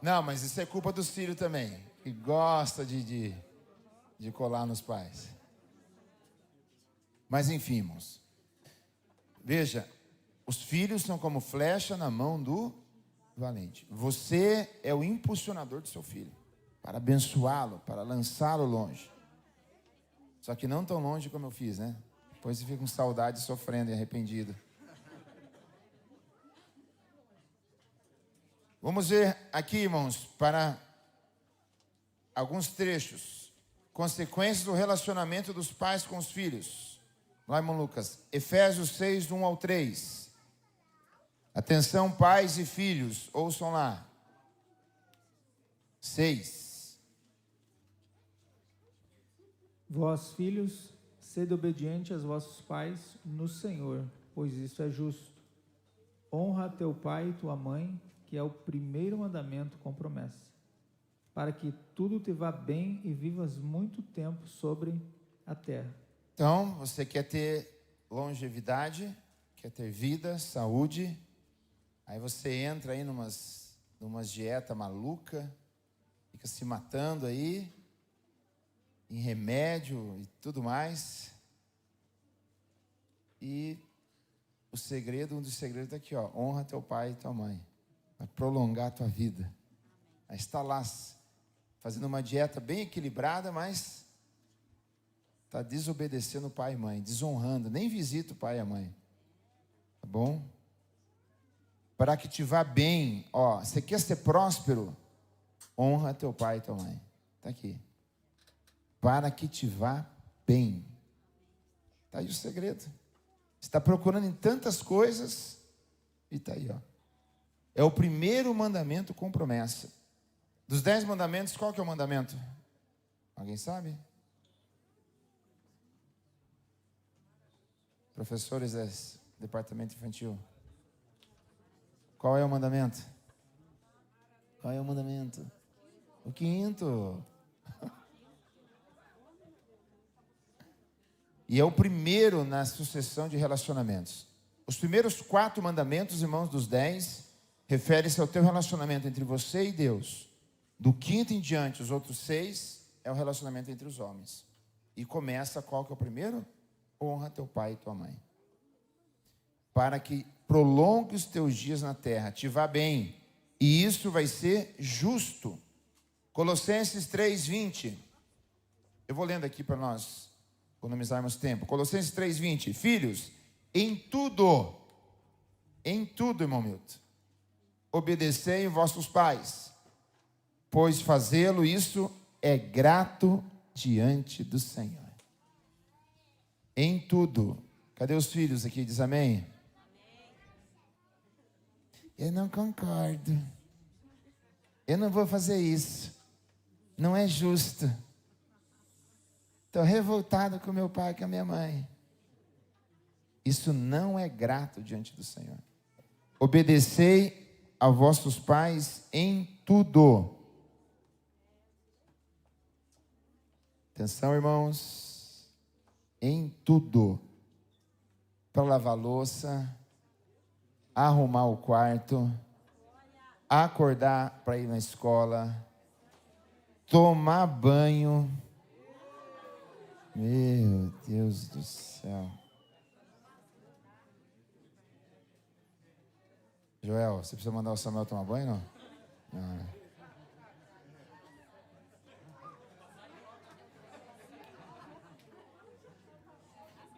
Não, mas isso é culpa dos filhos também, que gosta de colar nos pais. Mas enfim, irmãos. Veja, os filhos são como flecha na mão do valente. Você é o impulsionador do seu filho, para abençoá-lo, para lançá-lo longe. Só que não tão longe como eu fiz, né? Depois você fica com saudade, sofrendo e arrependido. Vamos ver aqui, irmãos, para alguns trechos. Consequências do relacionamento dos pais com os filhos. Lá, irmão Lucas. Efésios 6, do 1 ao 3. Atenção, pais e filhos, ouçam lá. 6. Vós, filhos, sede obedientes aos vossos pais no Senhor, pois isso é justo. Honra teu pai e tua mãe, que é o primeiro mandamento com promessa, para que tudo te vá bem e vivas muito tempo sobre a terra. Então, você quer ter longevidade, quer ter vida, saúde, aí você entra aí numas dieta maluca, fica se matando aí, em remédio e tudo mais. E um dos segredos está aqui, ó, honra teu pai e tua mãe, vai prolongar a tua vida. Aí está lá, fazendo uma dieta bem equilibrada, mas está desobedecendo o pai e mãe, desonrando, nem visita o pai e a mãe. Tá bom? Para que te vá bem, ó, você quer ser próspero? Honra teu pai e tua mãe. Está aqui. Para que te vá bem. Está aí o segredo. Você está procurando em tantas coisas e está aí, ó. É o primeiro mandamento com promessa. Dos 10 mandamentos, qual que é o mandamento? Alguém sabe? Professores do departamento infantil. Qual é o mandamento? Qual é o mandamento? O 5º. E é o primeiro na sucessão de relacionamentos. Os primeiros 4 mandamentos, irmãos, dos 10, referem-se ao teu relacionamento entre você e Deus. Do 5º em diante, os outros 6, é o relacionamento entre os homens. E começa, qual que é o primeiro? Honra teu pai e tua mãe. Para que prolongue os teus dias na terra, te vá bem. E isso vai ser justo. Colossenses 3:20. Eu vou lendo aqui para nós economizarmos tempo. Colossenses 3:20. Filhos, em tudo, irmão Milton, obedecei vossos pais, pois fazê-lo isso é grato diante do Senhor. Em tudo. Cadê os filhos aqui? Diz amém? Eu não concordo. Eu não vou fazer isso. Não é justo. Estou revoltado com meu pai e com a minha mãe. Isso não é grato diante do Senhor. Obedecei a vossos pais em tudo. Atenção, irmãos. Em tudo. Para lavar louça, arrumar o quarto, acordar para ir na escola, tomar banho. Meu Deus do céu. Joel, você precisa mandar o Samuel tomar banho, não? Não.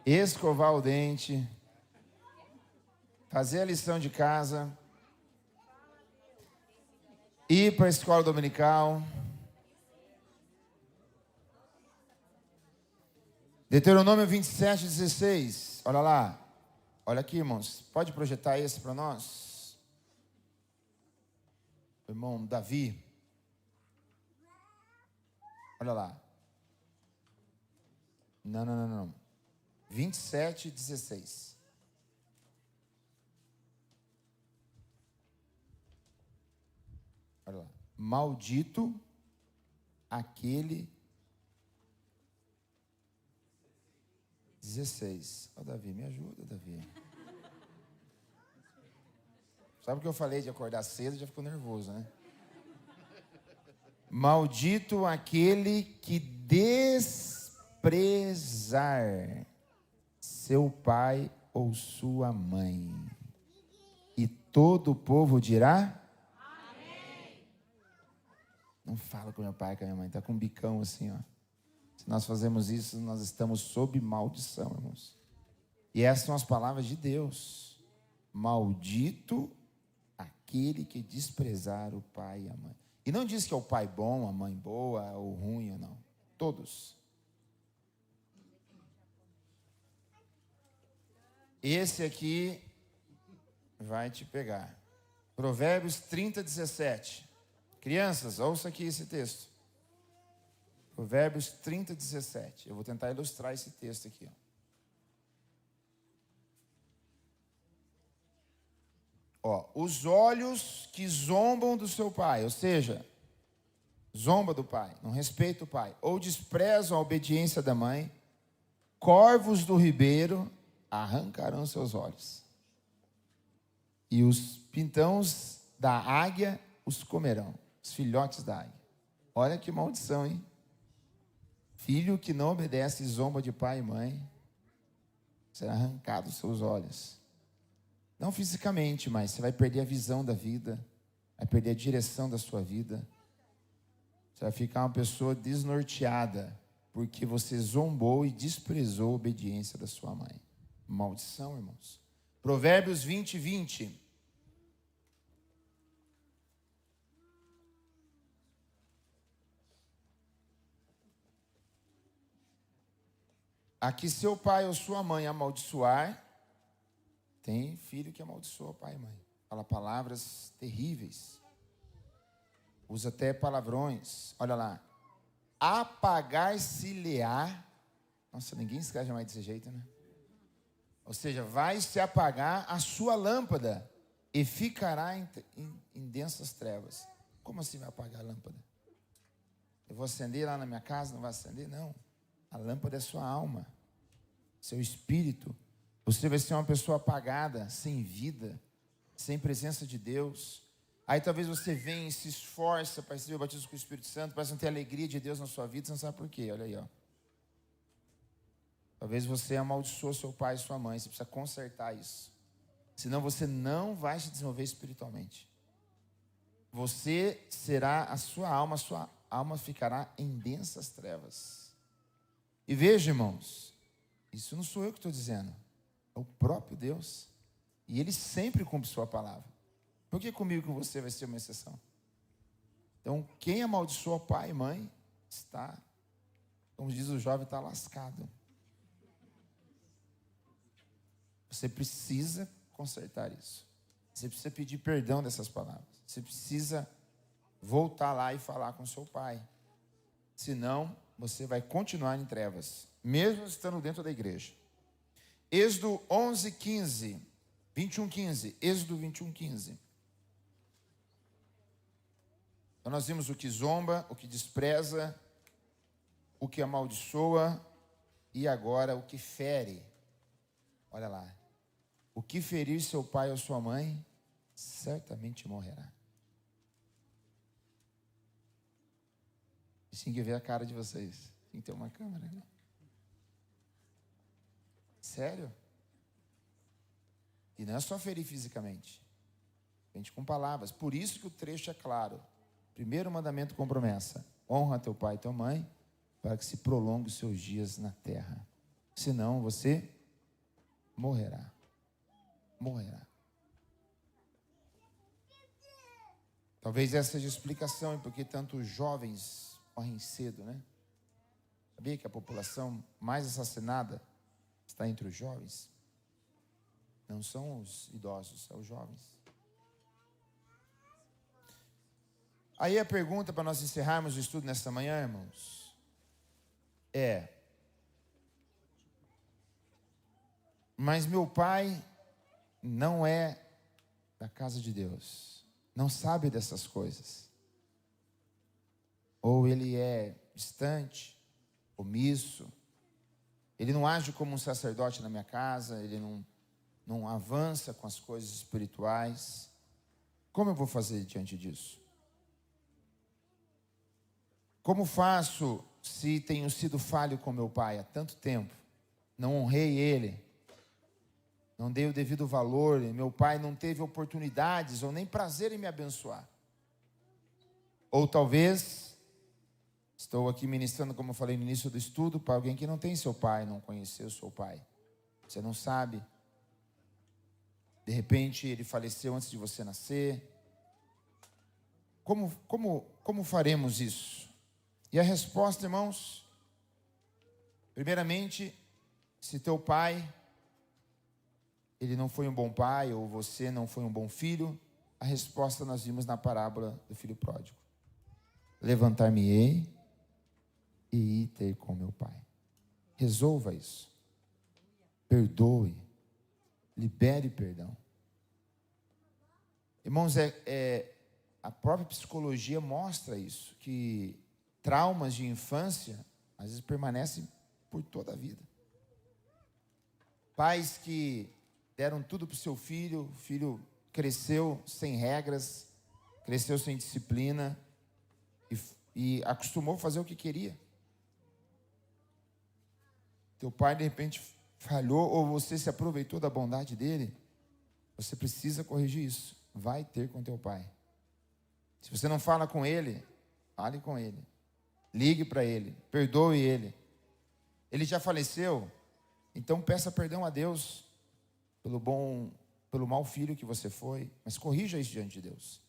Escovar o dente, fazer a lição de casa, ir para a escola dominical. Deuteronômio 27:16. Olha lá. Olha aqui, irmãos. Pode projetar esse para nós? O irmão Davi. Olha lá. Não. 27:16. Olha lá. Maldito aquele 16. Ó, Davi, me ajuda, Davi. Sabe o que eu falei de acordar cedo? Já ficou nervoso, né? Maldito aquele que desprezar seu pai ou sua mãe. E todo o povo dirá? Amém. Não fala com meu pai e com a minha mãe. Está com um bicão assim, ó. Se nós fazemos isso, nós estamos sob maldição, irmãos. E essas são as palavras de Deus. Maldito aquele que desprezar o pai e a mãe. E não diz que é o pai bom, a mãe boa, ou ruim ou não. Todos. Esse aqui vai te pegar. Provérbios 30:17. Crianças, ouça aqui esse texto. Provérbios 30:17. Eu vou tentar ilustrar esse texto aqui. Os olhos que zombam do seu pai, ou seja, zomba do pai, não respeita o pai, ou desprezam a obediência da mãe, corvos do ribeiro arrancarão seus olhos, e os pintãos da águia os comerão, os filhotes da águia. Olha que maldição, hein? Filho que não obedece e zomba de pai e mãe, será arrancado os seus olhos. Não fisicamente, mas você vai perder a visão da vida, vai perder a direção da sua vida. Você vai ficar uma pessoa desnorteada, porque você zombou e desprezou a obediência da sua mãe. Maldição, irmãos. Provérbios 20, 20. Aqui seu pai ou sua mãe amaldiçoar, tem filho que amaldiçoa o pai e mãe. Fala palavras terríveis. Usa até palavrões. Olha lá. Apagar-se-lhe-á. Nossa, ninguém escreve mais desse jeito, né? Ou seja, vai se apagar a sua lâmpada e ficará em densas trevas. Como assim vai apagar a lâmpada? Eu vou acender lá na minha casa, não vai acender? Não. A lâmpada é sua alma, seu espírito. Você vai ser uma pessoa apagada, sem vida, sem presença de Deus. Aí talvez você venha e se esforça para receber o batismo com o Espírito Santo, para não ter a alegria de Deus na sua vida, você não sabe por quê. Olha aí, ó. Talvez você amaldiçoou seu pai e sua mãe, você precisa consertar isso. Senão você não vai se desenvolver espiritualmente. Você será a sua alma ficará em densas trevas. E veja, irmãos, isso não sou eu que estou dizendo, é o próprio Deus. E Ele sempre cumpre sua palavra. Por que comigo e com você vai ser uma exceção? Então, quem amaldiçoa pai e mãe, está, como diz o jovem, está lascado. Você precisa consertar isso. Você precisa pedir perdão dessas palavras. Você precisa voltar lá e falar com seu pai. Senão, você vai continuar em trevas, mesmo estando dentro da igreja. Êxodo 11, 15. 21, 15. Êxodo 21, 15. Então nós vimos o que zomba, o que despreza, o que amaldiçoa e agora o que fere. Olha lá. O que ferir seu pai ou sua mãe, certamente morrerá. E tem que ver a cara de vocês. Tem que ter uma câmera ali. Sério? E não é só ferir fisicamente. A gente com palavras. Por isso que o trecho é claro. Primeiro mandamento com promessa. Honra teu pai e tua mãe, para que se prolongue os seus dias na terra. Senão você morrerá. Morrerá. Talvez essa seja a explicação, porque tantos jovens morrem cedo, né? Sabia que a população mais assassinada está entre os jovens? Não são os idosos, são os jovens. Aí a pergunta para nós encerrarmos o estudo nesta manhã, irmãos, mas meu pai não é da casa de Deus, não sabe dessas coisas. Ou ele é distante, omisso, ele não age como um sacerdote na minha casa, ele não avança com as coisas espirituais. Como eu vou fazer diante disso? Como faço se tenho sido falho com meu pai há tanto tempo? Não honrei ele, não dei o devido valor, meu pai não teve oportunidades ou nem prazer em me abençoar. Ou talvez, estou aqui ministrando, como eu falei no início do estudo, para alguém que não tem seu pai, não conheceu seu pai. Você não sabe. De repente, ele faleceu antes de você nascer. Como faremos isso? E a resposta, irmãos, primeiramente, se teu pai, ele não foi um bom pai, ou você não foi um bom filho, a resposta nós vimos na parábola do filho pródigo. Levantar-me-ei e ir ter com meu pai. Resolva isso. Perdoe. Libere perdão. Irmãos, a própria psicologia mostra isso, que traumas de infância, às vezes, permanecem por toda a vida. Pais que deram tudo para o seu filho, o filho cresceu sem regras, cresceu sem disciplina e acostumou a fazer o que queria. Teu pai, de repente, falhou ou você se aproveitou da bondade dele. Você precisa corrigir isso. Vai ter com teu pai. Se você não fala com ele, fale com ele. Ligue para ele, perdoe ele. Ele já faleceu, então peça perdão a Deus pelo mau filho que você foi, mas corrija isso diante de Deus.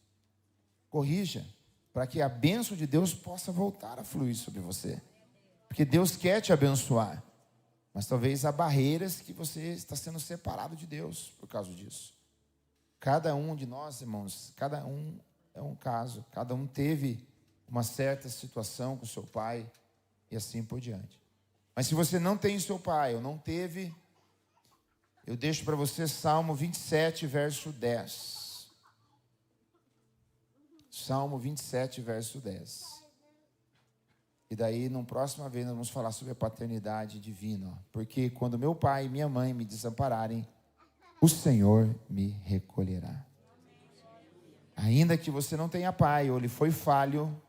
Corrija, para que a bênção de Deus possa voltar a fluir sobre você. Porque Deus quer te abençoar, mas talvez há barreiras que você está sendo separado de Deus por causa disso. Cada um de nós, irmãos, cada um é um caso, cada um teve uma certa situação com seu pai e assim por diante. Mas se você não tem seu pai ou não teve, eu deixo para você Salmo 27, verso 10. Salmo 27, verso 10. E daí, na próxima vez, nós vamos falar sobre a paternidade divina. Ó. Porque quando meu pai e minha mãe me desampararem, o Senhor me recolherá. Ainda que você não tenha pai ou ele foi falho,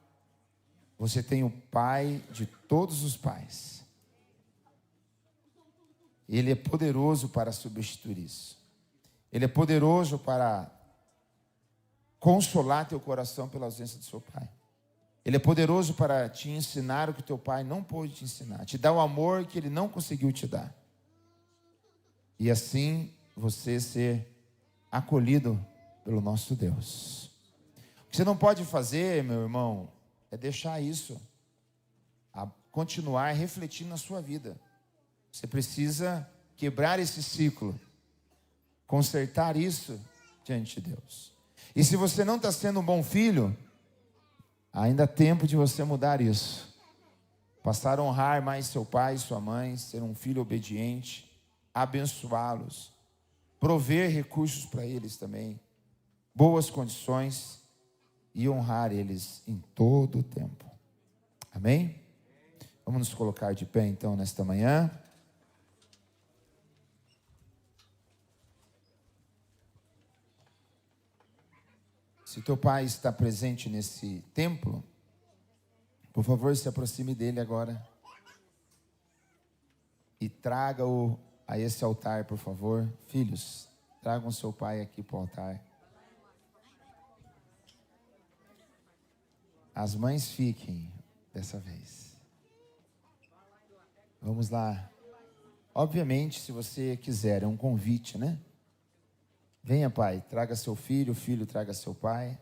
você tem o pai de todos os pais. Ele é poderoso para substituir isso. Ele é poderoso para consolar teu coração pela ausência do seu pai. Ele é poderoso para te ensinar o que teu pai não pôde te ensinar. Te dar o amor que ele não conseguiu te dar. E assim você ser acolhido pelo nosso Deus. O que você não pode fazer, meu irmão, é deixar isso a continuar refletindo na sua vida. Você precisa quebrar esse ciclo, consertar isso diante de Deus. E se você não está sendo um bom filho, ainda há tempo de você mudar isso. Passar a honrar mais seu pai e sua mãe, ser um filho obediente, abençoá-los, prover recursos para eles também, boas condições e honrar eles em todo o tempo. Amém? Vamos nos colocar de pé então nesta manhã. Se teu pai está presente nesse templo, por favor, se aproxime dele agora e traga-o a esse altar, por favor. Filhos, tragam seu pai aqui para o altar. As mães fiquem dessa vez. Vamos lá. Obviamente, se você quiser, é um convite, né? Venha, pai, traga seu filho, o filho traga seu pai.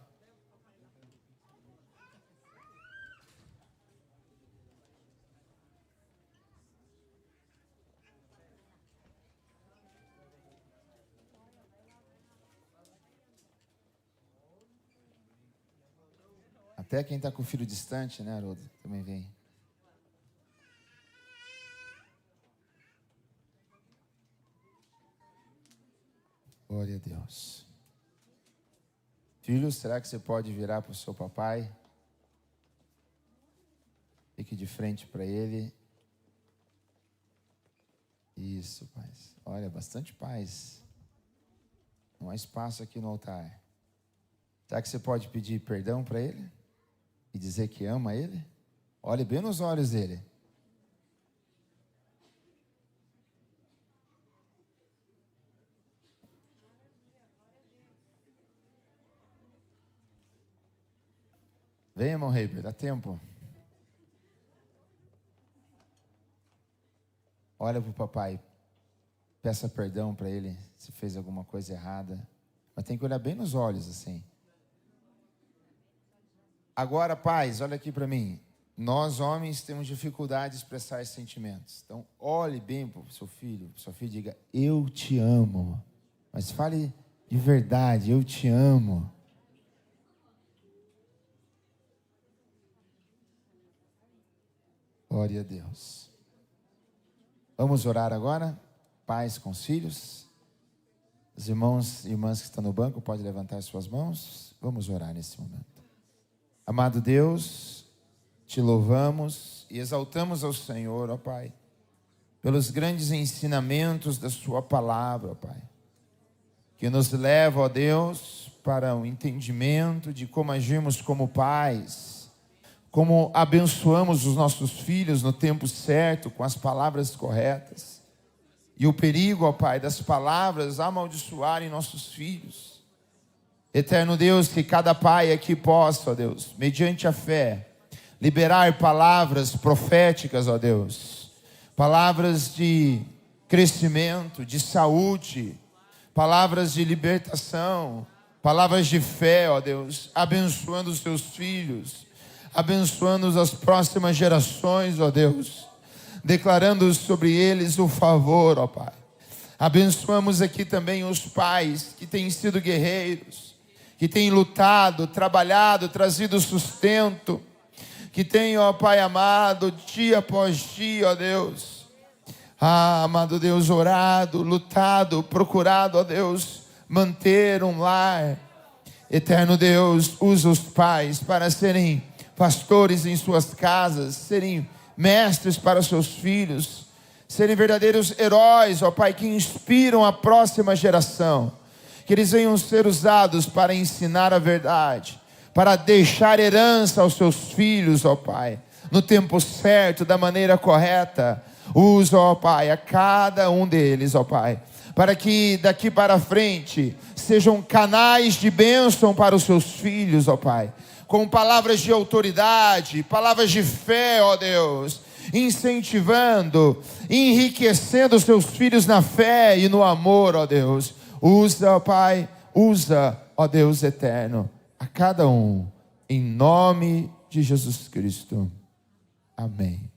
Até quem está com o filho distante, né, Haroldo? Também vem. Glória a Deus. Filho, será que você pode virar para o seu papai? Fique de frente para ele. Isso, paz. Olha, bastante paz. Não há espaço aqui no altar. Será que você pode pedir perdão para ele? E dizer que ama ele? Olhe bem nos olhos dele. Vem, irmão Reiber, dá tempo. Olha para o papai. Peça perdão para ele se fez alguma coisa errada. Mas tem que olhar bem nos olhos assim. Agora, pais, olha aqui para mim. Nós, homens, temos dificuldade de expressar esses sentimentos. Então, olhe bem para o seu filho. Sua filha diga, eu te amo. Mas fale de verdade, eu te amo. Glória a Deus. Vamos orar agora? Pais com os filhos. Os irmãos e irmãs que estão no banco, podem levantar suas mãos. Vamos orar nesse momento. Amado Deus, te louvamos e exaltamos ao Senhor, ó Pai, pelos grandes ensinamentos da sua palavra, ó Pai, que nos leva, ó Deus, para o entendimento de como agirmos como pais, como abençoamos os nossos filhos no tempo certo, com as palavras corretas, e o perigo, ó Pai, das palavras amaldiçoarem nossos filhos. Eterno Deus, que cada pai aqui possa, ó Deus, mediante a fé, liberar palavras proféticas, ó Deus, palavras de crescimento, de saúde, palavras de libertação, palavras de fé, ó Deus, abençoando os teus filhos, abençoando as próximas gerações, ó Deus, declarando sobre eles o favor, ó Pai. Abençoamos aqui também os pais que têm sido guerreiros, que têm lutado, trabalhado, trazido sustento, que têm, ó Pai amado, dia após dia, ó Deus, amado Deus, orado, lutado, procurado, ó Deus, manter um lar. Eterno Deus, usa os pais para serem pastores em suas casas, serem mestres para seus filhos, serem verdadeiros heróis, ó Pai, que inspiram a próxima geração, que eles venham ser usados para ensinar a verdade, para deixar herança aos seus filhos, ó Pai, no tempo certo, da maneira correta. Usa, ó Pai, a cada um deles, ó Pai, para que daqui para frente sejam canais de bênção para os seus filhos, ó Pai, com palavras de autoridade, palavras de fé, ó Deus, incentivando, enriquecendo os seus filhos na fé e no amor, ó Deus. Usa, ó Pai, usa, ó Deus eterno, a cada um, em nome de Jesus Cristo. Amém.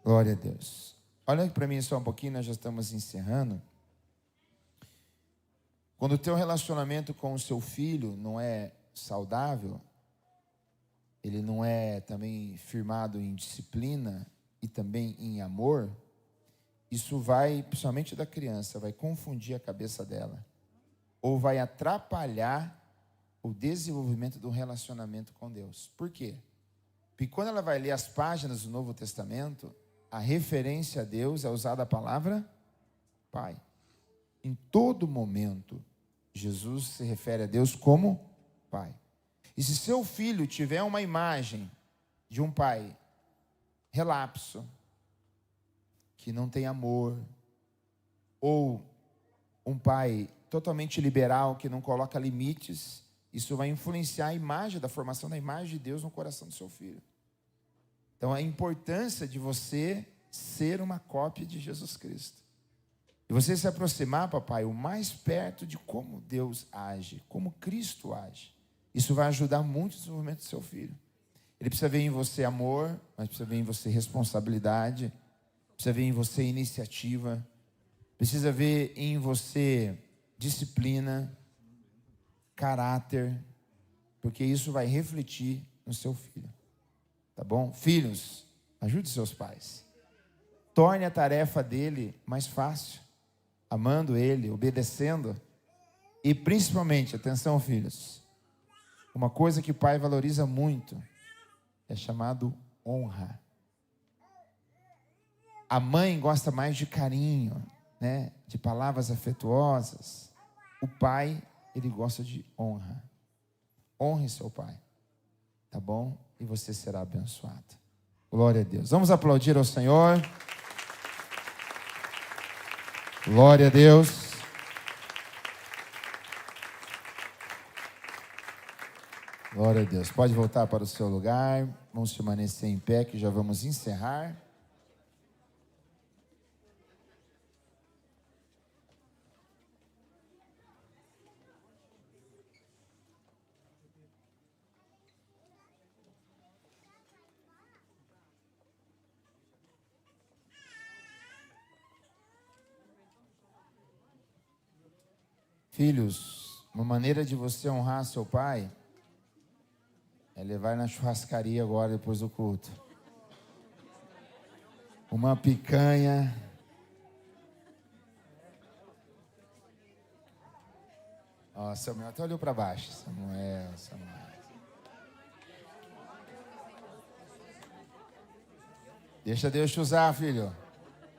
Glória a Deus. Olha para mim só um pouquinho, nós já estamos encerrando. Quando o teu relacionamento com o seu filho não é saudável, ele não é também firmado em disciplina e também em amor, isso vai, principalmente da criança, vai confundir a cabeça dela, ou vai atrapalhar o desenvolvimento do relacionamento com Deus. Por quê? Porque quando ela vai ler as páginas do Novo Testamento, a referência a Deus é usada a palavra Pai. Em todo momento, Jesus se refere a Deus como Pai. E se seu filho tiver uma imagem de um pai relapso, que não tem amor, ou um pai totalmente liberal, que não coloca limites, isso vai influenciar a imagem, da formação da imagem de Deus no coração do seu filho. Então, a importância de você ser uma cópia de Jesus Cristo. E você se aproximar, papai, o mais perto de como Deus age, como Cristo age. Isso vai ajudar muito o desenvolvimento do seu filho. Ele precisa ver em você amor, mas precisa ver em você responsabilidade, precisa ver em você iniciativa, precisa ver em você disciplina, caráter, porque isso vai refletir no seu filho. Tá bom? Filhos, ajude seus pais. Torne a tarefa dele mais fácil, amando ele, obedecendo. E principalmente, atenção filhos, uma coisa que o pai valoriza muito é chamado honra. A mãe gosta mais de carinho, né? De palavras afetuosas. O pai, ele gosta de honra. Honre seu pai, tá bom? E você será abençoado. Glória a Deus. Vamos aplaudir ao Senhor. Glória a Deus. Glória a Deus. Pode voltar para o seu lugar. Vamos permanecer em pé, que já vamos encerrar. Filhos, uma maneira de você honrar seu pai é levar na churrascaria agora, depois do culto. Uma picanha. Ó, Samuel até olhou para baixo. Samuel. Deixa Deus te usar, filho.